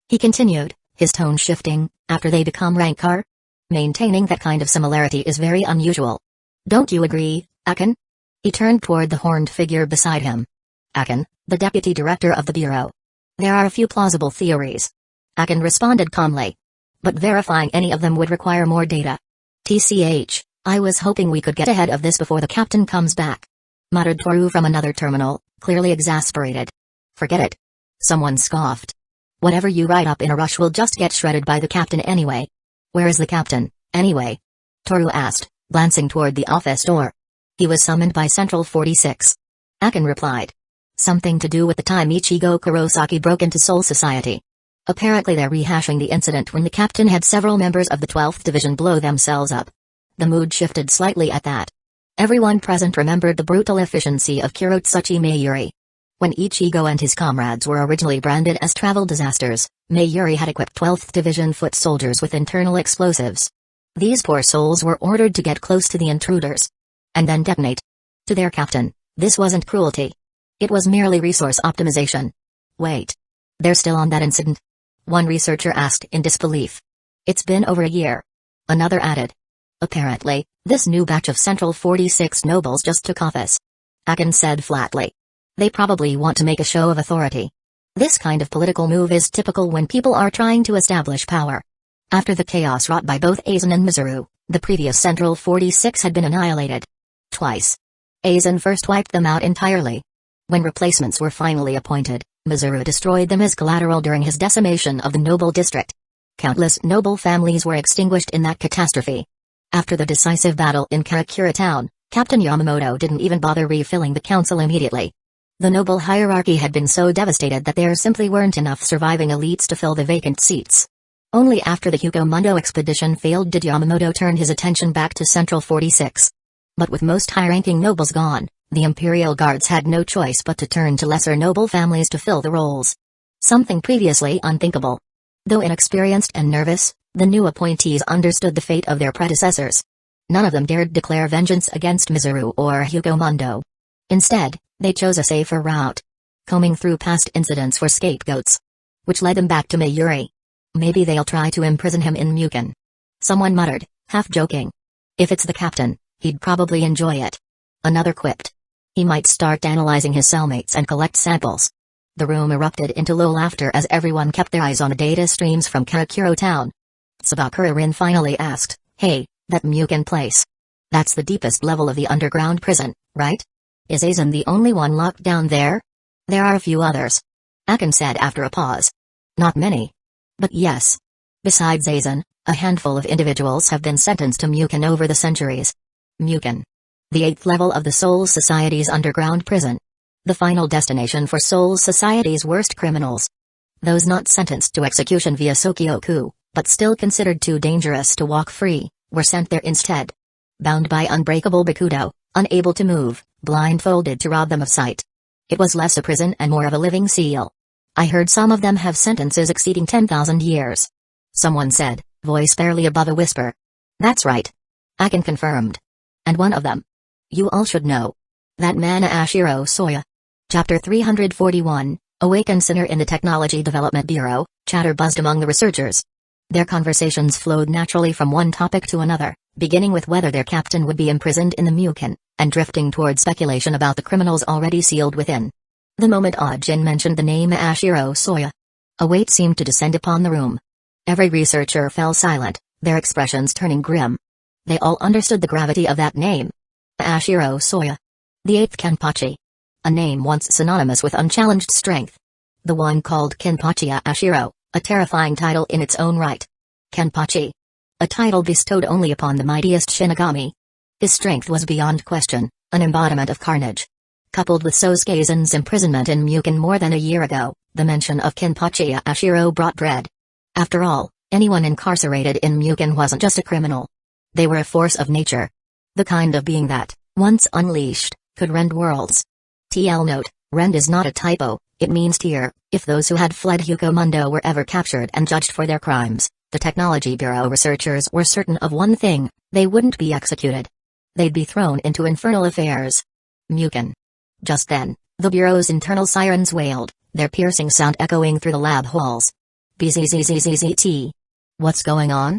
he continued, his tone shifting, after they become Rancor? Maintaining that kind of similarity is very unusual. Don't you agree, Akin? He turned toward the horned figure beside him. Akin, the deputy director of the bureau. There are a few plausible theories. Akin responded calmly. But verifying any of them would require more data. TCH, I was hoping we could get ahead of this before the captain comes back. Muttered Toru from another terminal, clearly exasperated. Forget it. Someone scoffed. Whatever you write up in a rush will just get shredded by the captain anyway. Where is the captain, anyway? Toru asked, glancing toward the office door. He was summoned by Central 46. Akin replied. Something to do with the time Ichigo Kurosaki broke into Soul Society. Apparently they're rehashing the incident when the captain had several members of the 12th Division blow themselves up. The mood shifted slightly at that. Everyone present remembered the brutal efficiency of Kurotsuchi Mayuri. When Ichigo and his comrades were originally branded as travel disasters, Mayuri had equipped 12th Division foot soldiers with internal explosives. These poor souls were ordered to get close to the intruders and then detonate. To their captain, this wasn't cruelty. It was merely resource optimization. Wait. They're still on that incident? One researcher asked in disbelief. It's been over a year. Another added. Apparently, this new batch of Central 46 nobles just took office. Akin said flatly. They probably want to make a show of authority. This kind of political move is typical when people are trying to establish power. After the chaos wrought by both Aizen and Mizuru, the previous Central 46 had been annihilated. Twice. Aizen first wiped them out entirely. When replacements were finally appointed, Mizuru destroyed them as collateral during his decimation of the noble district. Countless noble families were extinguished in that catastrophe. After the decisive battle in Karakura town, Captain Yamamoto didn't even bother refilling the council immediately. The noble hierarchy had been so devastated that there simply weren't enough surviving elites to fill the vacant seats. Only after the Hueco Mundo expedition failed did Yamamoto turn his attention back to Central 46. But with most high-ranking nobles gone, the Imperial Guards had no choice but to turn to lesser noble families to fill the roles. Something previously unthinkable. Though inexperienced and nervous, the new appointees understood the fate of their predecessors. None of them dared declare vengeance against Mizuru or Hueco Mundo. Instead, they chose a safer route. Combing through past incidents for scapegoats. Which led them back to Mayuri. Maybe they'll try to imprison him in Muken. Someone muttered, half joking. If it's the captain, he'd probably enjoy it. Another quipped. He might start analyzing his cellmates and collect samples. The room erupted into low laughter as everyone kept their eyes on the data streams from Karakura town. Tsubakura-rin finally asked, hey, that Muken place. That's the deepest level of the underground prison, right? Is Aizen the only one locked down there? There are a few others. Akin said after a pause. Not many. But yes. Besides Aizen, a handful of individuals have been sentenced to Muken over the centuries. Muken. The 8th level of the Soul Society's underground prison. The final destination for Soul Society's worst criminals. Those not sentenced to execution via Sokyoku, but still considered too dangerous to walk free, were sent there instead. Bound by unbreakable bakudo, unable to move, blindfolded to rob them of sight. It was less a prison and more of a living seal. I heard some of them have sentences exceeding 10,000 years. Someone said, voice barely above a whisper. That's right. Akin confirmed. And one of them. You all should know. That man Ashiro Soya. Chapter 341, Awakened Sinner in the Technology Development Bureau, chatter buzzed among the researchers. Their conversations flowed naturally from one topic to another, beginning with whether their captain would be imprisoned in the Muken, and drifting toward speculation about the criminals already sealed within. The moment Ajin mentioned the name Ashiro Soya, a weight seemed to descend upon the room. Every researcher fell silent, their expressions turning grim. They all understood the gravity of that name. Ashiro Soya. The 8th Kenpachi. A name once synonymous with unchallenged strength. The one called Kenpachi Ashiro, a terrifying title in its own right. Kenpachi. A title bestowed only upon the mightiest Shinigami. His strength was beyond question, an embodiment of carnage. Coupled with Sosuke Aizen's imprisonment in Muken more than a year ago, the mention of Kenpachi Ashiro brought dread. After all, anyone incarcerated in Muken wasn't just a criminal. They were a force of nature. The kind of being that, once unleashed, could rend worlds. TL note, rend is not a typo, it means tear. If those who had fled Hueco Mundo were ever captured and judged for their crimes, the Technology Bureau researchers were certain of one thing, they wouldn't be executed. They'd be thrown into infernal affairs. Muken. Just then, the Bureau's internal sirens wailed, their piercing sound echoing through the lab halls. BZZZZZT. What's going on?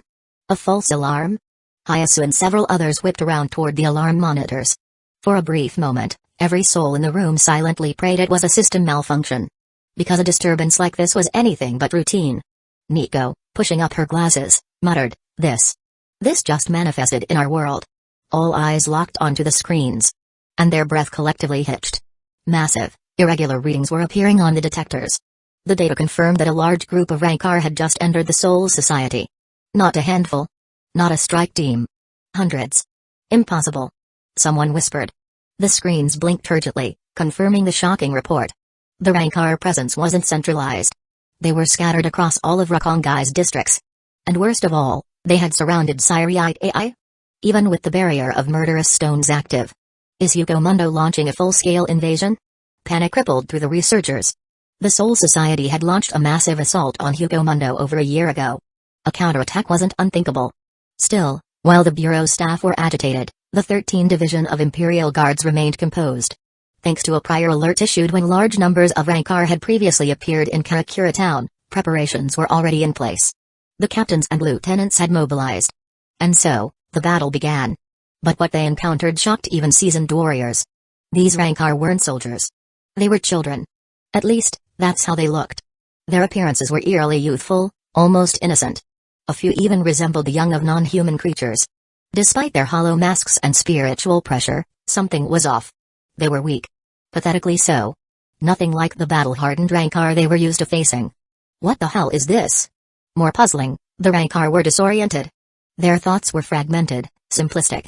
A false alarm? Hayasu and several others whipped around toward the alarm monitors. For a brief moment, every soul in the room silently prayed it was a system malfunction. Because a disturbance like this was anything but routine. Nico, pushing up her glasses, muttered, This just manifested in our world. All eyes locked onto the screens. And their breath collectively hitched. Massive, irregular readings were appearing on the detectors. The data confirmed that a large group of Rancor had just entered the Soul Society. Not a handful. Not a strike team. Hundreds. Impossible. Someone whispered. The screens blinked turgidly, confirming the shocking report. The Rancor presence wasn't centralized. They were scattered across all of Rakongai's districts. And worst of all, they had surrounded Syriite AI? Even with the barrier of murderous stones active. Is Hueco Mundo launching a full-scale invasion? Panic rippled through the researchers. The Soul Society had launched a massive assault on Mundo over a year ago. A counterattack wasn't unthinkable. Still, while the Bureau's staff were agitated, the 13th Division of Imperial Guards remained composed. Thanks to a prior alert issued when large numbers of Rancor had previously appeared in Karakura town, preparations were already in place. The captains and lieutenants had mobilized. And so, the battle began. But what they encountered shocked even seasoned warriors. These Rancor weren't soldiers. They were children. At least, that's how they looked. Their appearances were eerily youthful, almost innocent. A few even resembled the young of non-human creatures. Despite their hollow masks and spiritual pressure, something was off. They were weak. Pathetically so. Nothing like the battle-hardened Rancor they were used to facing. What the hell is this? More puzzling, the Rancor were disoriented. Their thoughts were fragmented, simplistic.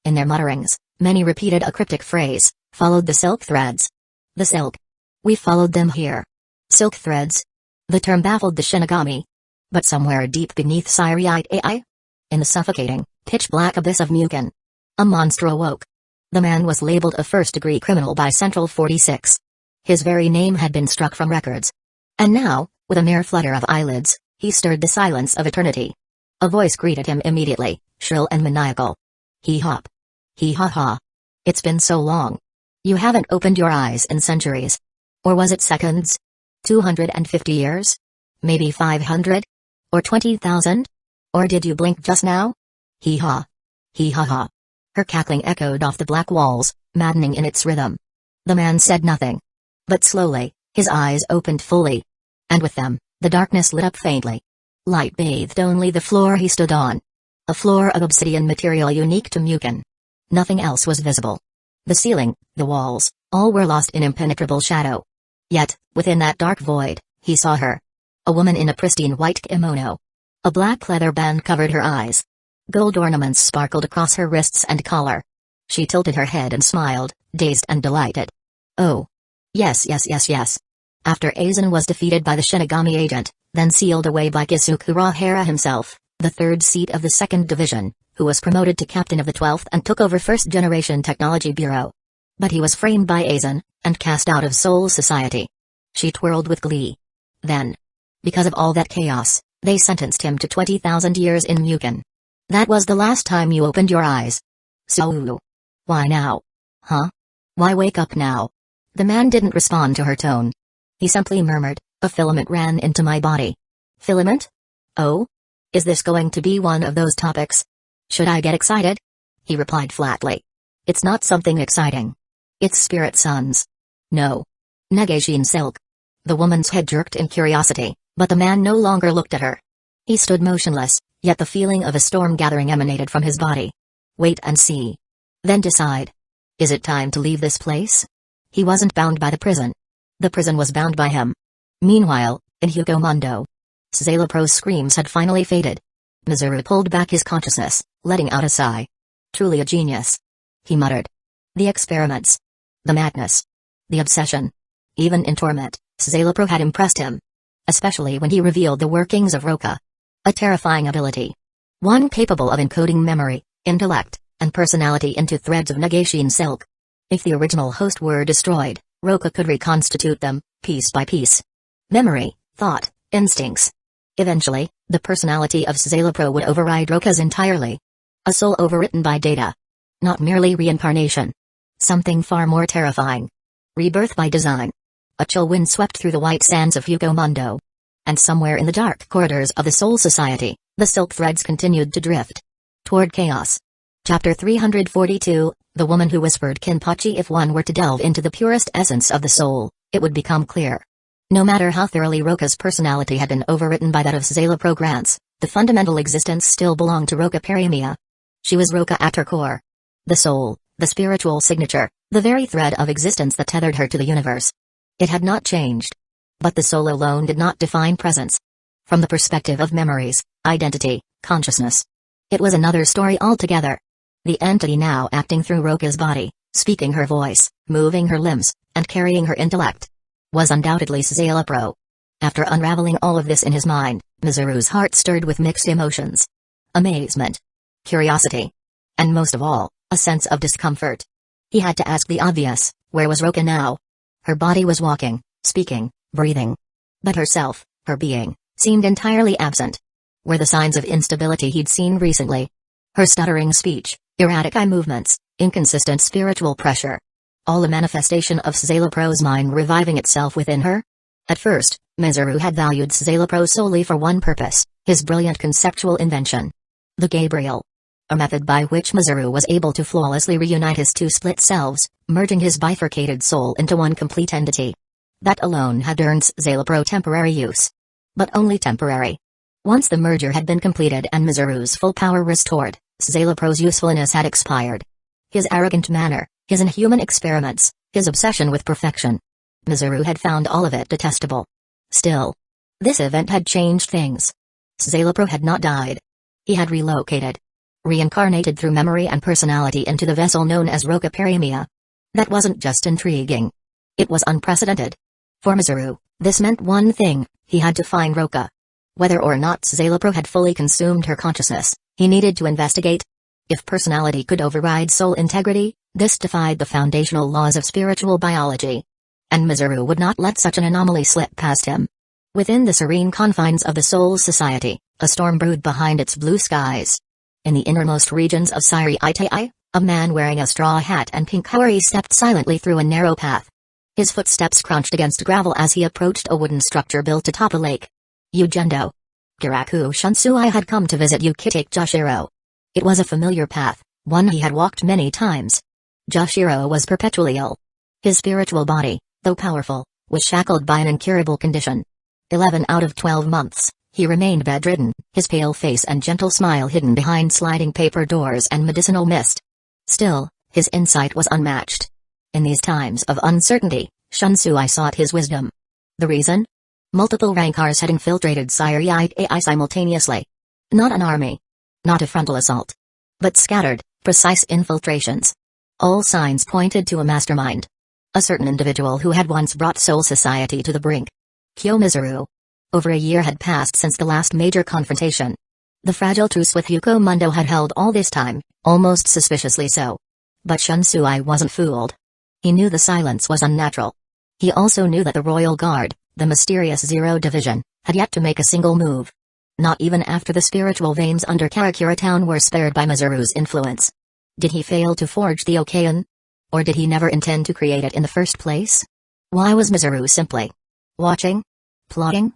In their mutterings, many repeated a cryptic phrase, followed the silk threads. The silk. We followed them here. Silk threads? The term baffled the Shinigami. But somewhere deep beneath Siriite AI? In the suffocating, pitch-black abyss of Mugen, a monster awoke. The man was labeled a first-degree criminal by Central 46. His very name had been struck from records. And now, with a mere flutter of eyelids, he stirred the silence of eternity. A voice greeted him immediately, shrill and maniacal. Hee-hop. Hee-ha-ha. It's been so long. You haven't opened your eyes in centuries. Or was it seconds? 250 years? Maybe 500? Or 20,000? Or did you blink just now? Hee-ha. Hee-ha-ha. Her cackling echoed off the black walls, maddening in its rhythm. The man said nothing. But slowly, his eyes opened fully. And with them, the darkness lit up faintly. Light bathed only the floor he stood on. A floor of obsidian material unique to Mugen. Nothing else was visible. The ceiling, the walls, all were lost in impenetrable shadow. Yet, within that dark void, he saw her. A woman in a pristine white kimono. A black leather band covered her eyes. Gold ornaments sparkled across her wrists and collar. She tilted her head and smiled, dazed and delighted. Oh. Yes. After Aizen was defeated by the Shinigami agent, then sealed away by Kisukura Hara himself, the third seat of the 2nd Division, who was promoted to captain of the 12th and took over First-Generation Technology Bureau. But he was framed by Aizen, and cast out of Soul Society. She twirled with glee. Then, because of all that chaos, they sentenced him to 20,000 years in Mugen. That was the last time you opened your eyes. So, why now? Huh? Why wake up now? The man didn't respond to her tone. He simply murmured, a filament ran into my body. Filament? Oh? Is this going to be one of those topics? Should I get excited? He replied flatly. It's not something exciting. It's spirit suns. No. Negashin silk. The woman's head jerked in curiosity, but the man no longer looked at her. He stood motionless, yet the feeling of a storm gathering emanated from his body. Wait and see. Then decide. Is it time to leave this place? He wasn't bound by the prison. The prison was bound by him. Meanwhile, in Mundo, Szayelapro's screams had finally faded. Mizuru pulled back his consciousness, letting out a sigh. Truly a genius. He muttered. The experiments. The madness. The obsession. Even in torment, Szayelapro had impressed him. Especially when he revealed the workings of Roka. A terrifying ability. One capable of encoding memory, intellect, and personality into threads of Negashin silk. If the original host were destroyed, Roka could reconstitute them, piece by piece. Memory, thought, instincts. Eventually, the personality of Szayelapro would override Roka's entirely. A soul overwritten by data. Not merely reincarnation. Something far more terrifying. Rebirth by design. A chill wind swept through the white sands of Mundo. And somewhere in the dark corridors of the Soul Society, the silk threads continued to drift. Toward chaos. Chapter 342, The Woman Who Whispered Kinpachi. If one were to delve into the purest essence of the soul, it would become clear. No matter how thoroughly Roka's personality had been overwritten by that of Szayelapro Grants, the fundamental existence still belonged to Roka Paramia. She was Roka at her core. The soul, the spiritual signature, the very thread of existence that tethered her to the universe. It had not changed. But the soul alone did not define presence. From the perspective of memories, identity, consciousness. It was another story altogether. The entity now acting through Roka's body, speaking her voice, moving her limbs, and carrying her intellect, was undoubtedly Szayelapro. After unraveling all of this in his mind, Mizuru's heart stirred with mixed emotions. Amazement. Curiosity. And most of all, a sense of discomfort. He had to ask the obvious, where was Roka now? Her body was walking, speaking, breathing. But herself, her being, seemed entirely absent. Were the signs of instability he'd seen recently? Her stuttering speech, erratic eye movements, inconsistent spiritual pressure. All a manifestation of Szayelapro's mind reviving itself within her? At first, Mizuru had valued Szayelapro solely for one purpose, his brilliant conceptual invention. The Gabriel. A method by which Mizuru was able to flawlessly reunite his two split selves, merging his bifurcated soul into one complete entity. That alone had earned Szayelapro temporary use. But only temporary. Once the merger had been completed and Mizuru's full power restored, Szayelapro's usefulness had expired. His arrogant manner, his inhuman experiments, his obsession with perfection. Mizuru had found all of it detestable. Still, this event had changed things. Szayelapro had not died. He had relocated. Reincarnated through memory and personality into the vessel known as Roca Perimia. That wasn't just intriguing. It was unprecedented. For Mizuru, this meant one thing: he had to find Roca. Whether or not Szayelapro had fully consumed her consciousness, he needed to investigate. If personality could override soul integrity, this defied the foundational laws of spiritual biology. And Mizuru would not let such an anomaly slip past him. Within the serene confines of the Soul Society, a storm brewed behind its blue skies. In the innermost regions of Siri-Itai, a man wearing a straw hat and pink houri stepped silently through a narrow path. His footsteps crunched against gravel as he approached a wooden structure built atop a lake. Ugendo. Kiraku Shunsui had come to visit Ukitake Joshiro. It was a familiar path, one he had walked many times. Joshiro was perpetually ill. His spiritual body, though powerful, was shackled by an incurable condition. 11 out of 12 months, he remained bedridden, his pale face and gentle smile hidden behind sliding paper doors and medicinal mist. Still, his insight was unmatched. In these times of uncertainty, Shunsui sought his wisdom. The reason? Multiple Rankars had infiltrated Siri-Itai simultaneously. Not an army. Not a frontal assault. But scattered, precise infiltrations. All signs pointed to a mastermind. A certain individual who had once brought Soul Society to the brink. Kyo Mizuru. Over a year had passed since the last major confrontation. The fragile truce with Hueco Mundo had held all this time, almost suspiciously so. But Shunsui wasn't fooled. He knew the silence was unnatural. He also knew that the Royal Guard, the mysterious Zero Division, had yet to make a single move. Not even after the spiritual veins under Karakura Town were spared by Mizuru's influence. Did he fail to forge the Okayan? Or did he never intend to create it in the first place? Why was Mizuru simply watching? Plotting?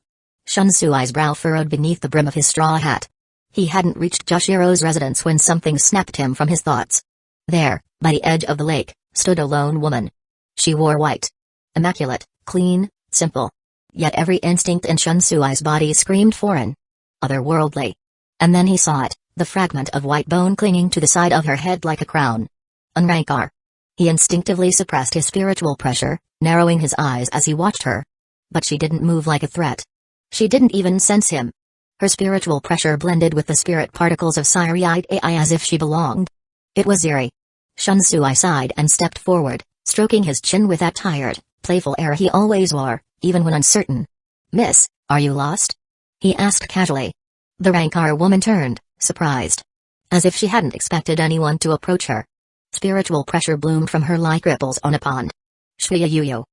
Shunsui's brow furrowed beneath the brim of his straw hat. He hadn't reached Joshiro's residence when something snapped him from his thoughts. There, by the edge of the lake, stood a lone woman. She wore white. Immaculate, clean, simple. Yet every instinct in Shunsui's body screamed foreign. Otherworldly. And then he saw it, the fragment of white bone clinging to the side of her head like a crown. Rankar. He instinctively suppressed his spiritual pressure, narrowing his eyes as he watched her. But she didn't move like a threat. She didn't even sense him. Her spiritual pressure blended with the spirit particles of Siri-Itai as if she belonged. It was eerie. Shunsui sighed and stepped forward, stroking his chin with that tired, playful air he always wore, even when uncertain. "Miss, are you lost?" he asked casually. The Rankar woman turned, surprised. As if she hadn't expected anyone to approach her. Spiritual pressure bloomed from her like ripples on a pond. Shuyayuyu.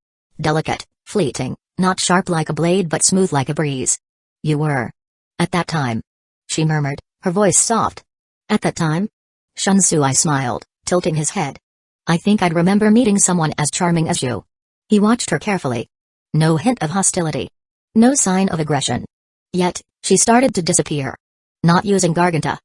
Delicate, fleeting, not sharp like a blade but smooth like a breeze. "You were. At that time." She murmured, her voice soft. "At that time?" Shunsui smiled, tilting his head. "I think I'd remember meeting someone as charming as you." He watched her carefully. No hint of hostility. No sign of aggression. Yet, she started to disappear. Not using Garganta.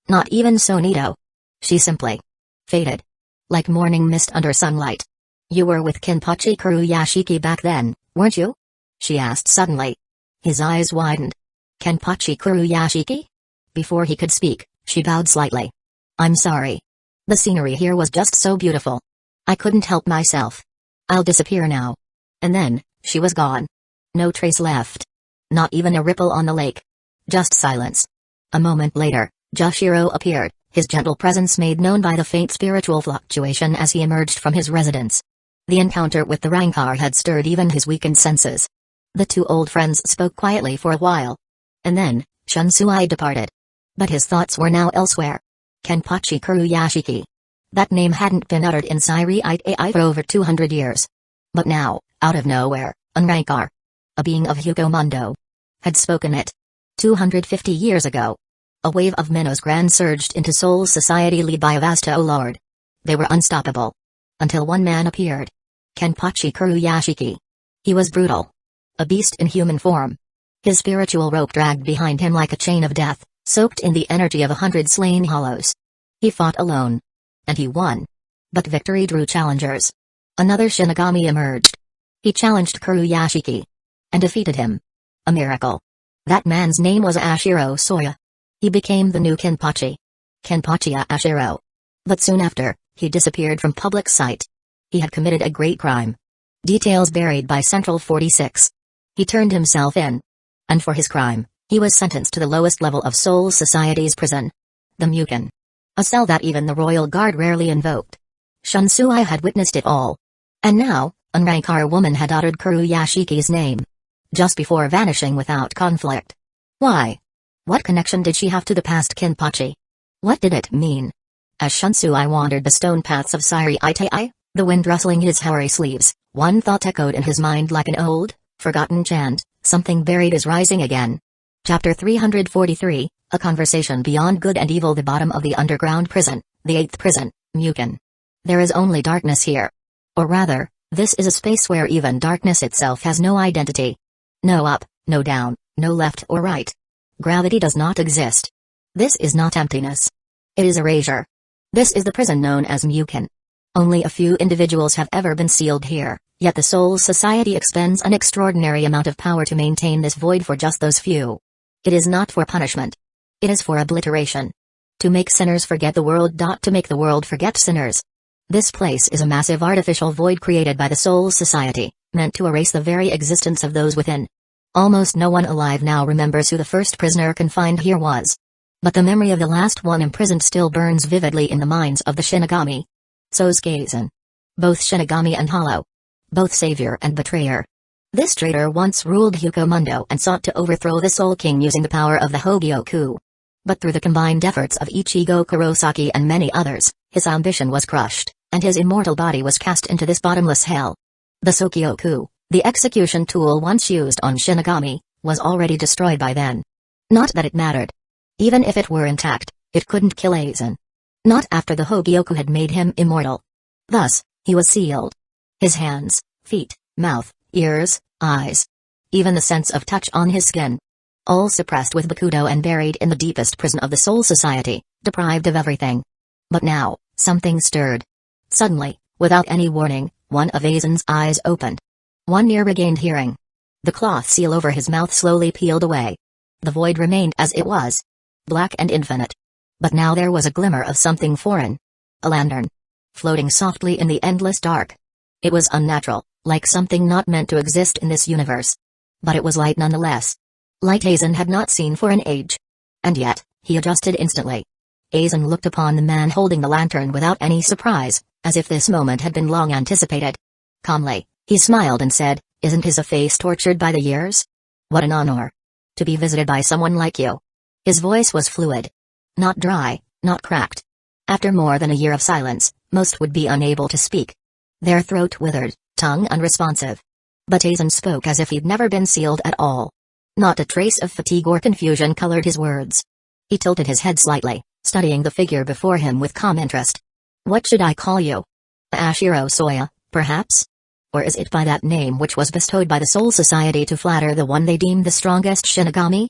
Not even Sonito. She simply faded. Like morning mist under sunlight. "You were with Kenpachi Kuruyashiki back then, weren't you?" she asked suddenly. His eyes widened. "Kenpachi Kuruyashiki?" Before he could speak, she bowed slightly. "I'm sorry. The scenery here was just so beautiful. I couldn't help myself. I'll disappear now." And then, she was gone. No trace left. Not even a ripple on the lake. Just silence. A moment later, Joshiro appeared, his gentle presence made known by the faint spiritual fluctuation as he emerged from his residence. The encounter with the Rankar had stirred even his weakened senses. The two old friends spoke quietly for a while. And then, Shunsui departed. But his thoughts were now elsewhere. Kenpachi Kuruyashiki. That name hadn't been uttered in Siri-Itai for over 200 years. But now, Out of nowhere, Unrankar, a being of Hueco Mundo, had spoken it. 250 years ago. A wave of minnows grand surged into Soul Society led by a vast Lord. They were unstoppable. Until one man appeared. Kenpachi Kuruyashiki. He was brutal. A beast in human form. His spiritual rope dragged behind him like a chain of death, soaked in the energy of 100 slain hollows. He fought alone. And he won. But victory drew challengers. Another Shinigami emerged. He challenged Kuruyashiki. And defeated him. A miracle. That man's name was Ashiro Soya. He became the new Kenpachi. Kenpachi Ashiro. But soon after, he disappeared from public sight. He had committed a great crime. Details buried by Central 46. He turned himself in. And for his crime, he was sentenced to the lowest level of Soul Society's prison. The Mukin. A cell that even the Royal Guard rarely invoked. Shunsui had witnessed it all. And now, Unrankar woman had uttered Kuruyashiki's name. Just before vanishing without conflict. Why? What connection did she have to the past Kenpachi? What did it mean? As Shunsui wandered the stone paths of Siri Itai, the wind rustling his hairy sleeves, one thought echoed in his mind like an old, forgotten chant, something buried is rising again. Chapter 343, A Conversation Beyond Good and Evil. The bottom of the underground prison, the 8th prison, Mukin. There is only darkness here. Or rather, this is a space where even darkness itself has no identity. No up, no down, no left or right. Gravity does not exist. This is not emptiness. It is erasure. This is the prison known as Mukin. Only a few individuals have ever been sealed here, yet the Soul Society expends an extraordinary amount of power to maintain this void for just those few. It is not for punishment. It is for obliteration. To make sinners forget the world. To make the world forget sinners. This place is a massive artificial void created by the Soul Society, meant to erase the very existence of those within. Almost no one alive now remembers who the first prisoner confined here was. But the memory of the last one imprisoned still burns vividly in the minds of the Shinigami. So's Aizen. Both Shinigami and Hollow. Both savior and betrayer. This traitor once ruled Hueco Mundo and sought to overthrow the Soul King using the power of the Hogyoku. But through the combined efforts of Ichigo Kurosaki and many others, his ambition was crushed, and his immortal body was cast into this bottomless hell. The Sokyoku, the execution tool once used on Shinigami, was already destroyed by then. Not that it mattered. Even if it were intact, it couldn't kill Aizen. Not after the Hogyoku had made him immortal. Thus, he was sealed. His hands, feet, mouth, ears, eyes. Even the sense of touch on his skin. All suppressed with Bakudo and buried in the deepest prison of the Soul Society, deprived of everything. But now, something stirred. Suddenly, without any warning, one of Aizen's eyes opened. One ear regained hearing. The cloth seal over his mouth slowly peeled away. The void remained as it was. Black and infinite. But now there was a glimmer of something foreign. A lantern. Floating softly in the endless dark. It was unnatural, like something not meant to exist in this universe. But it was light nonetheless. Light Aizen had not seen for an age. And yet, he adjusted instantly. Aizen looked upon the man holding the lantern without any surprise, as if this moment had been long anticipated. Calmly, he smiled and said, "Isn't his face tortured by the years? What an honor. To be visited by someone like you." His voice was fluid. Not dry, not cracked. After more than a year of silence, most would be unable to speak. Their throat withered, tongue unresponsive. But Aizen spoke as if he'd never been sealed at all. Not a trace of fatigue or confusion colored his words. He tilted his head slightly, studying the figure before him with calm interest. "What should I call you? Ashiro Soya, perhaps? Or is it by that name which was bestowed by the Soul Society to flatter the one they deemed the strongest Shinigami?"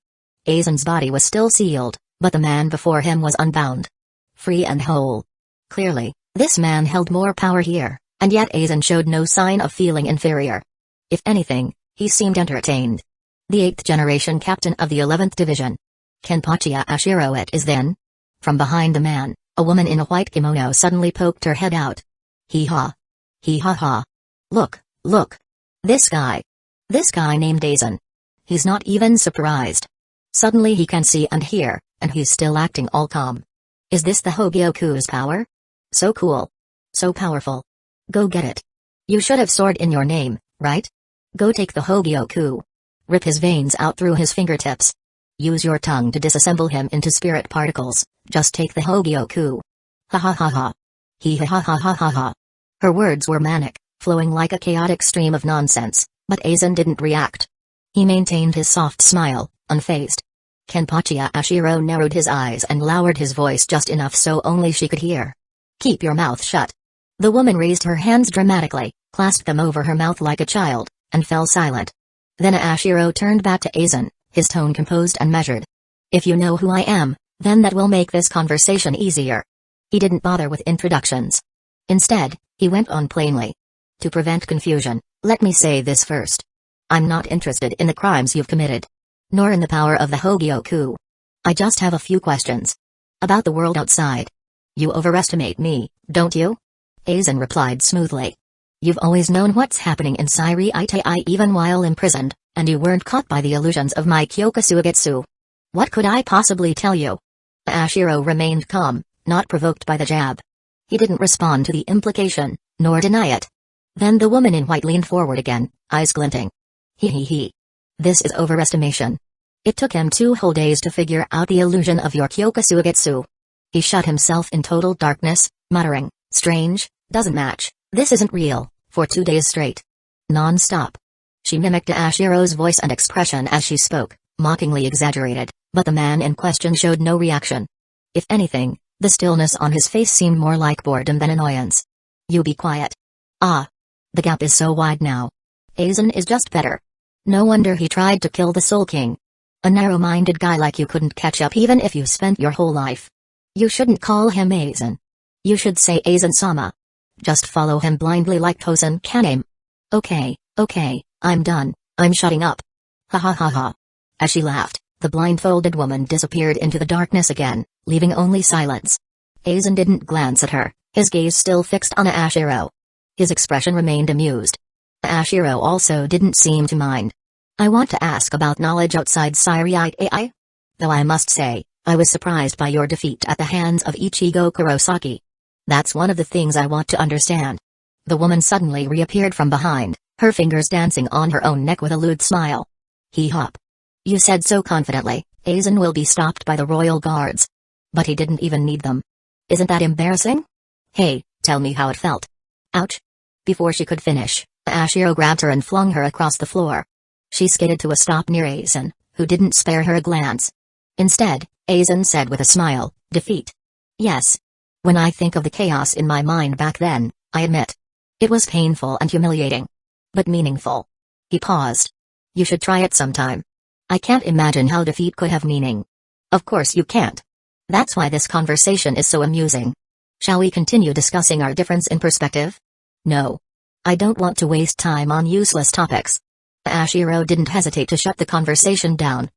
Aizen's body was still sealed, but the man before him was unbound. Free and whole. Clearly, this man held more power here, and yet Aizen showed no sign of feeling inferior. If anything, he seemed entertained. The 8th generation captain of the 11th division. Kenpachi Ashiro it is then? From behind the man, a woman in a white kimono suddenly poked her head out. Hee-ha. Hee-ha-ha. Look, look. This guy. This guy named Aizen. He's not even surprised. Suddenly he can see and hear, and he's still acting all calm. Is this the Hogyoku's power? So cool. So powerful. Go get it. You should have sword in your name, right? Go take the Hogyoku. Rip his veins out through his fingertips. Use your tongue to disassemble him into spirit particles. Just take the Hogyoku. Ha ha ha ha. He ha ha ha ha ha ha. Her words were manic, flowing like a chaotic stream of nonsense, but Aizen didn't react. He maintained his soft smile, unfazed. Kenpachi Ashiro narrowed his eyes and lowered his voice just enough so only she could hear. "Keep your mouth shut." The woman raised her hands dramatically, clasped them over her mouth like a child, and fell silent. Then Ashiro turned back to Aizen, his tone composed and measured. "If you know who I am, then that will make this conversation easier." He didn't bother with introductions. Instead, he went on plainly. "To prevent confusion, let me say this first. I'm not interested in the crimes you've committed. Nor in the power of the Hogyoku. I just have a few questions. About the world outside. You overestimate me, don't you?" Aizen replied smoothly. "You've always known what's happening in Sairi Itai even while imprisoned, and you weren't caught by the illusions of my Kyokusugetsu. What could I possibly tell you?" Ashiro remained calm, not provoked by the jab. He didn't respond to the implication, nor deny it. Then the woman in white leaned forward again, eyes glinting. He. This is overestimation. It took him 2 whole days to figure out the illusion of your Kyokusugetsu. He shut himself in total darkness, muttering, "Strange, doesn't match, this isn't real," for 2 days straight. Non-stop. She mimicked Ashiro's voice and expression as she spoke, mockingly exaggerated, but the man in question showed no reaction. If anything, the stillness on his face seemed more like boredom than annoyance. "You be quiet." "Ah. The gap is so wide now. Aizen is just better. No wonder he tried to kill the Soul King. A narrow-minded guy like you couldn't catch up even if you spent your whole life. You shouldn't call him Aizen. You should say Aizen-sama. Just follow him blindly like Tosen Kaname." Okay, I'm done, I'm shutting up." Ha ha ha ha. As she laughed, the blindfolded woman disappeared into the darkness again, leaving only silence. Aizen didn't glance at her, his gaze still fixed on Ashiro. His expression remained amused. Ashiro also didn't seem to mind. "I want to ask about knowledge outside Sairi AI. Though I must say, I was surprised by your defeat at the hands of Ichigo Kurosaki. That's one of the things I want to understand." The woman suddenly reappeared from behind, her fingers dancing on her own neck with a lewd smile. Hop. "You said so confidently, Aizen will be stopped by the royal guards. But he didn't even need them. Isn't that embarrassing? Hey, tell me how it felt." "Ouch." Before she could finish, Ashiro grabbed her and flung her across the floor. She skidded to a stop near Aizen, who didn't spare her a glance. Instead, Aizen said with a smile, "Defeat. Yes. When I think of the chaos in my mind back then, I admit. It was painful and humiliating. But meaningful." He paused. "You should try it sometime. I can't imagine how defeat could have meaning." "Of course you can't. That's why this conversation is so amusing. Shall we continue discussing our difference in perspective?" "No. I don't want to waste time on useless topics." Ashiro didn't hesitate to shut the conversation down.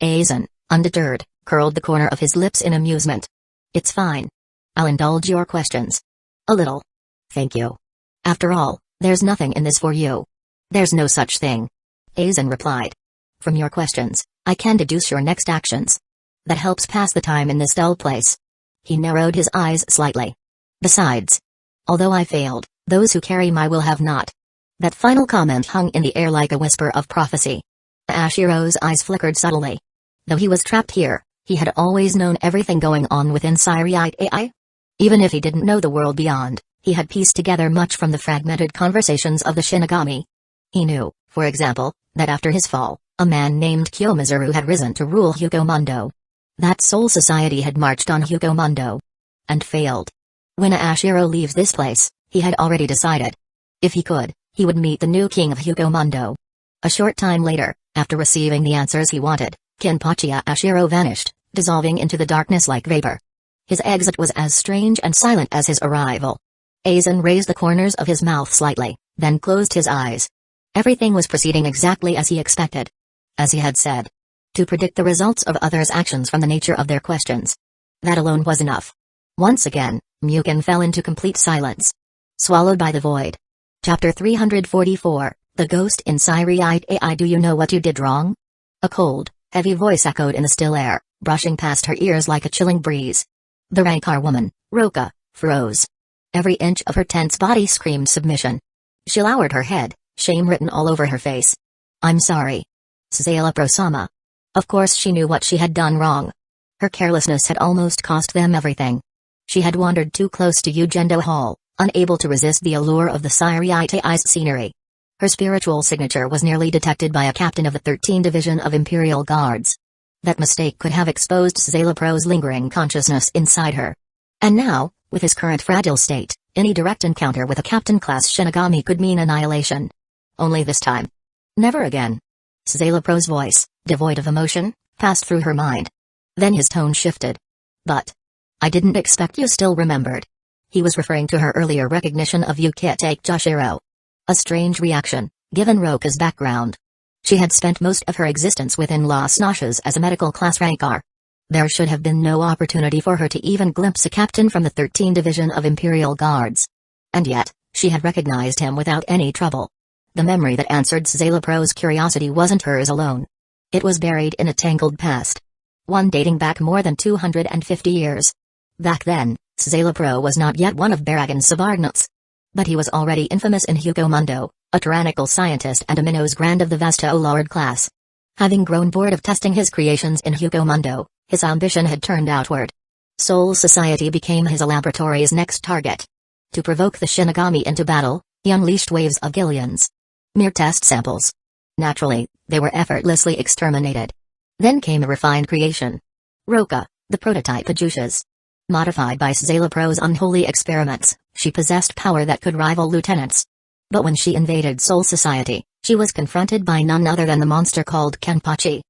Aizen, undeterred, curled the corner of his lips in amusement. "It's fine. I'll indulge your questions. A little. Thank you. After all, there's nothing in this for you." "There's no such thing," Aizen replied. "From your questions, I can deduce your next actions. That helps pass the time in this dull place." He narrowed his eyes slightly. "Besides, although I failed, those who carry my will have not." That final comment hung in the air like a whisper of prophecy. Ashiro's eyes flickered subtly. Though he was trapped here, he had always known everything going on within Sairi AI. Even if he didn't know the world beyond, he had pieced together much from the fragmented conversations of the Shinigami. He knew, for example, that after his fall, a man named Kyomizaru had risen to rule Mundo. That Soul Society had marched on Mundo. And failed. When Ashiro leaves this place, he had already decided. If he could, he would meet the new king of Mundo. A short time later, after receiving the answers he wanted, Kenpachi Ashiro vanished, dissolving into the darkness like vapor. His exit was as strange and silent as his arrival. Aizen raised the corners of his mouth slightly, then closed his eyes. Everything was proceeding exactly as he expected. As he had said. To predict the results of others' actions from the nature of their questions. That alone was enough. Once again, Mugen fell into complete silence. Swallowed by the void. Chapter 344, The Ghost in Sairi AI. "Do you know what you did wrong?" A cold, heavy voice echoed in the still air, brushing past her ears like a chilling breeze. The Rancor woman, Roka, froze. Every inch of her tense body screamed submission. She lowered her head, shame written all over her face. "I'm sorry. Sazala Pro-sama." Of course she knew what she had done wrong. Her carelessness had almost cost them everything. She had wandered too close to Ugendo Hall, unable to resist the allure of the Siri's scenery. Her spiritual signature was nearly detected by a captain of the 13th Division of Imperial Guards. That mistake could have exposed Szayelapro's lingering consciousness inside her. And now, with his current fragile state, any direct encounter with a captain-class Shinigami could mean annihilation. Only this time. Never again. Szayelapro's voice, devoid of emotion, passed through her mind. Then his tone shifted. But I didn't expect you still remembered. He was referring to her earlier recognition of Yukite Joshiro. A strange reaction, given Roka's background. She had spent most of her existence within Las Noches as a medical class rancor. There should have been no opportunity for her to even glimpse a captain from the 13th Division of Imperial Guards. And yet, she had recognized him without any trouble. The memory that answered Szayelapro's curiosity wasn't hers alone. It was buried in a tangled past. One dating back more than 250 years. Back then, Szayelapro was not yet one of Baragon's subordinates. But he was already infamous in Hueco Mundo, a tyrannical scientist and a Minnows Grand of the Vesta Lord class. Having grown bored of testing his creations in Hueco Mundo, his ambition had turned outward. Soul Society became his laboratory's next target. To provoke the Shinigami into battle, he unleashed waves of Gillians. Mere test samples. Naturally, they were effortlessly exterminated. Then came a refined creation. Roka, the prototype Ajushas. Modified by Szayelapro's unholy experiments, she possessed power that could rival lieutenants. But when she invaded Soul Society, she was confronted by none other than the monster called Kenpachi.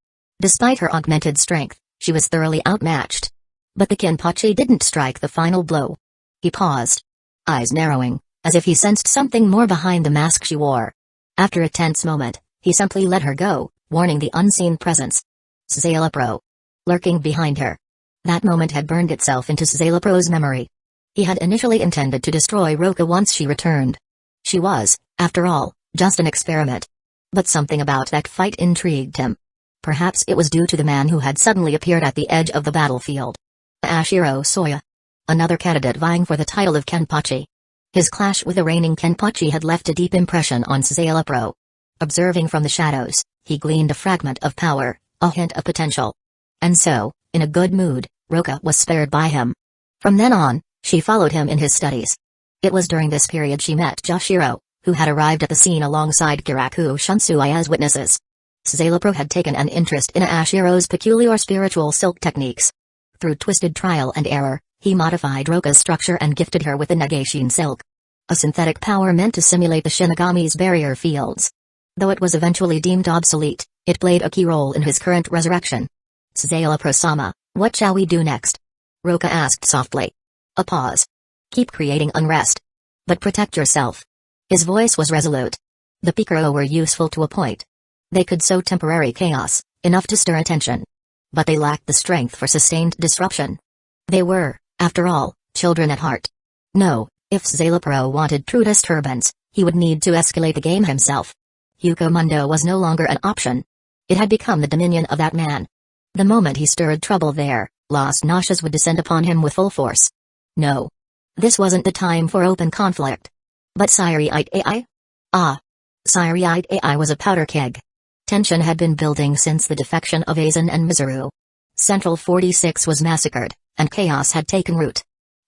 Despite her augmented strength, she was thoroughly outmatched. But the Kenpachi didn't strike the final blow. He paused. Eyes narrowing, as if he sensed something more behind the mask she wore. After a tense moment, he simply let her go, warning the unseen presence. Szayelapro. Lurking behind her. That moment had burned itself into Szayelapro's memory. He had initially intended to destroy Roka once she returned. She was, after all, just an experiment. But something about that fight intrigued him. Perhaps it was due to the man who had suddenly appeared at the edge of the battlefield. Ashiro Soya. Another candidate vying for the title of Kenpachi. His clash with the reigning Kenpachi had left a deep impression on Szayelapro. Observing from the shadows, he gleaned a fragment of power, a hint of potential. And so, in a good mood, Roka was spared by him. From then on, she followed him in his studies. It was during this period she met Joshiro, who had arrived at the scene alongside Kiraku Shunsui as witnesses. Szayelapro had taken an interest in Ashiro's peculiar spiritual silk techniques. Through twisted trial and error, he modified Roka's structure and gifted her with the Nagashine silk. A synthetic power meant to simulate the Shinigami's barrier fields. Though it was eventually deemed obsolete, it played a key role in his current resurrection. Szayelapro-sama, what shall we do next? Roka asked softly. A pause. Keep creating unrest. But protect yourself. His voice was resolute. The Picaro were useful to a point. They could sow temporary chaos, enough to stir attention. But they lacked the strength for sustained disruption. They were, after all, children at heart. No, if Szayelapro wanted true disturbance, he would need to escalate the game himself. Hueco Mundo was no longer an option. It had become the dominion of that man. The moment he stirred trouble there, Las Noches would descend upon him with full force. No. This wasn't the time for open conflict. But Siriite AI? Ah. Siriite AI was a powder keg. Tension had been building since the defection of Aizen and Mizuru. Central 46 was massacred, and chaos had taken root.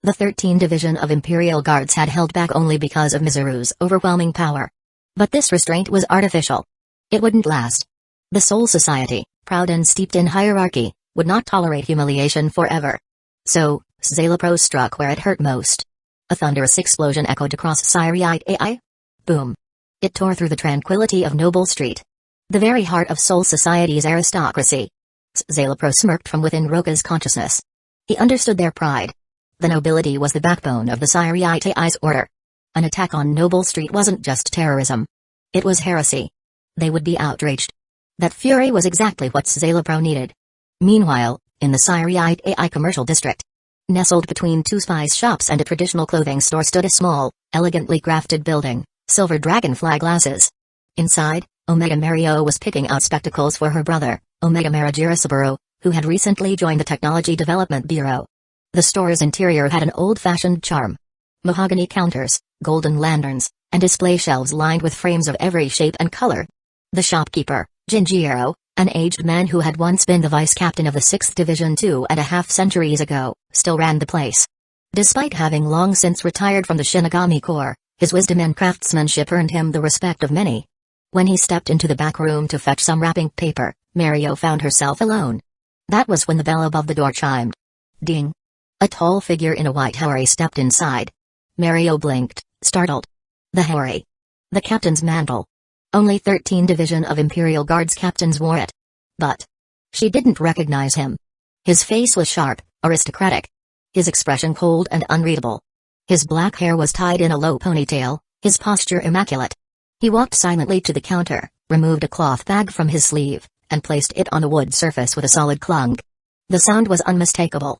The 13th Division of Imperial Guards had held back only because of Mizuru's overwhelming power. But this restraint was artificial. It wouldn't last. The Soul Society, proud and steeped in hierarchy, would not tolerate humiliation forever. So, Szayelapro struck where it hurt most. A thunderous explosion echoed across Siriite AI. Boom. It tore through the tranquility of Noble Street. The very heart of Soul Society's aristocracy. Szayelapro smirked from within Roka's consciousness. He understood their pride. The nobility was the backbone of the Siriite AI's order. An attack on Noble Street wasn't just terrorism. It was heresy. They would be outraged. That fury was exactly what Szayelapro needed. Meanwhile, in the Siriite AI commercial district, nestled between two spice shops and a traditional clothing store stood a small, elegantly crafted building, silver dragonfly glasses. Inside, Omega Mario was picking out spectacles for her brother, Omega Marajirasaburo, who had recently joined the Technology Development Bureau. The store's interior had an old-fashioned charm. Mahogany counters, golden lanterns, and display shelves lined with frames of every shape and color. The shopkeeper, Jinjiro, an aged man who had once been the vice captain of the 6th Division 2.5 centuries ago, still ran the place. Despite having long since retired from the Shinigami Corps, his wisdom and craftsmanship earned him the respect of many. When he stepped into the back room to fetch some wrapping paper, Mario found herself alone. That was when the bell above the door chimed. Ding! A tall figure in a white houri stepped inside. Mario blinked, startled. The houri. The captain's mantle. Only 13 Division of Imperial Guards captains wore it. But she didn't recognize him. His face was sharp, aristocratic. His expression cold and unreadable. His black hair was tied in a low ponytail, his posture immaculate. He walked silently to the counter, removed a cloth bag from his sleeve, and placed it on a wood surface with a solid clunk. The sound was unmistakable.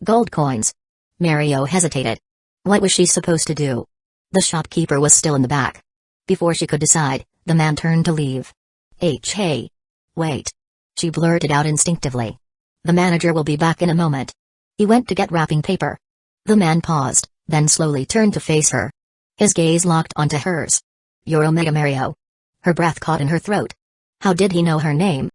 Gold coins. Mario hesitated. What was she supposed to do? The shopkeeper was still in the back. Before she could decide, the man turned to leave. Hey. Wait. She blurted out instinctively. The manager will be back in a moment. He went to get wrapping paper. The man paused, then slowly turned to face her. His gaze locked onto hers. You're Omega Mario. Her breath caught in her throat. How did he know her name?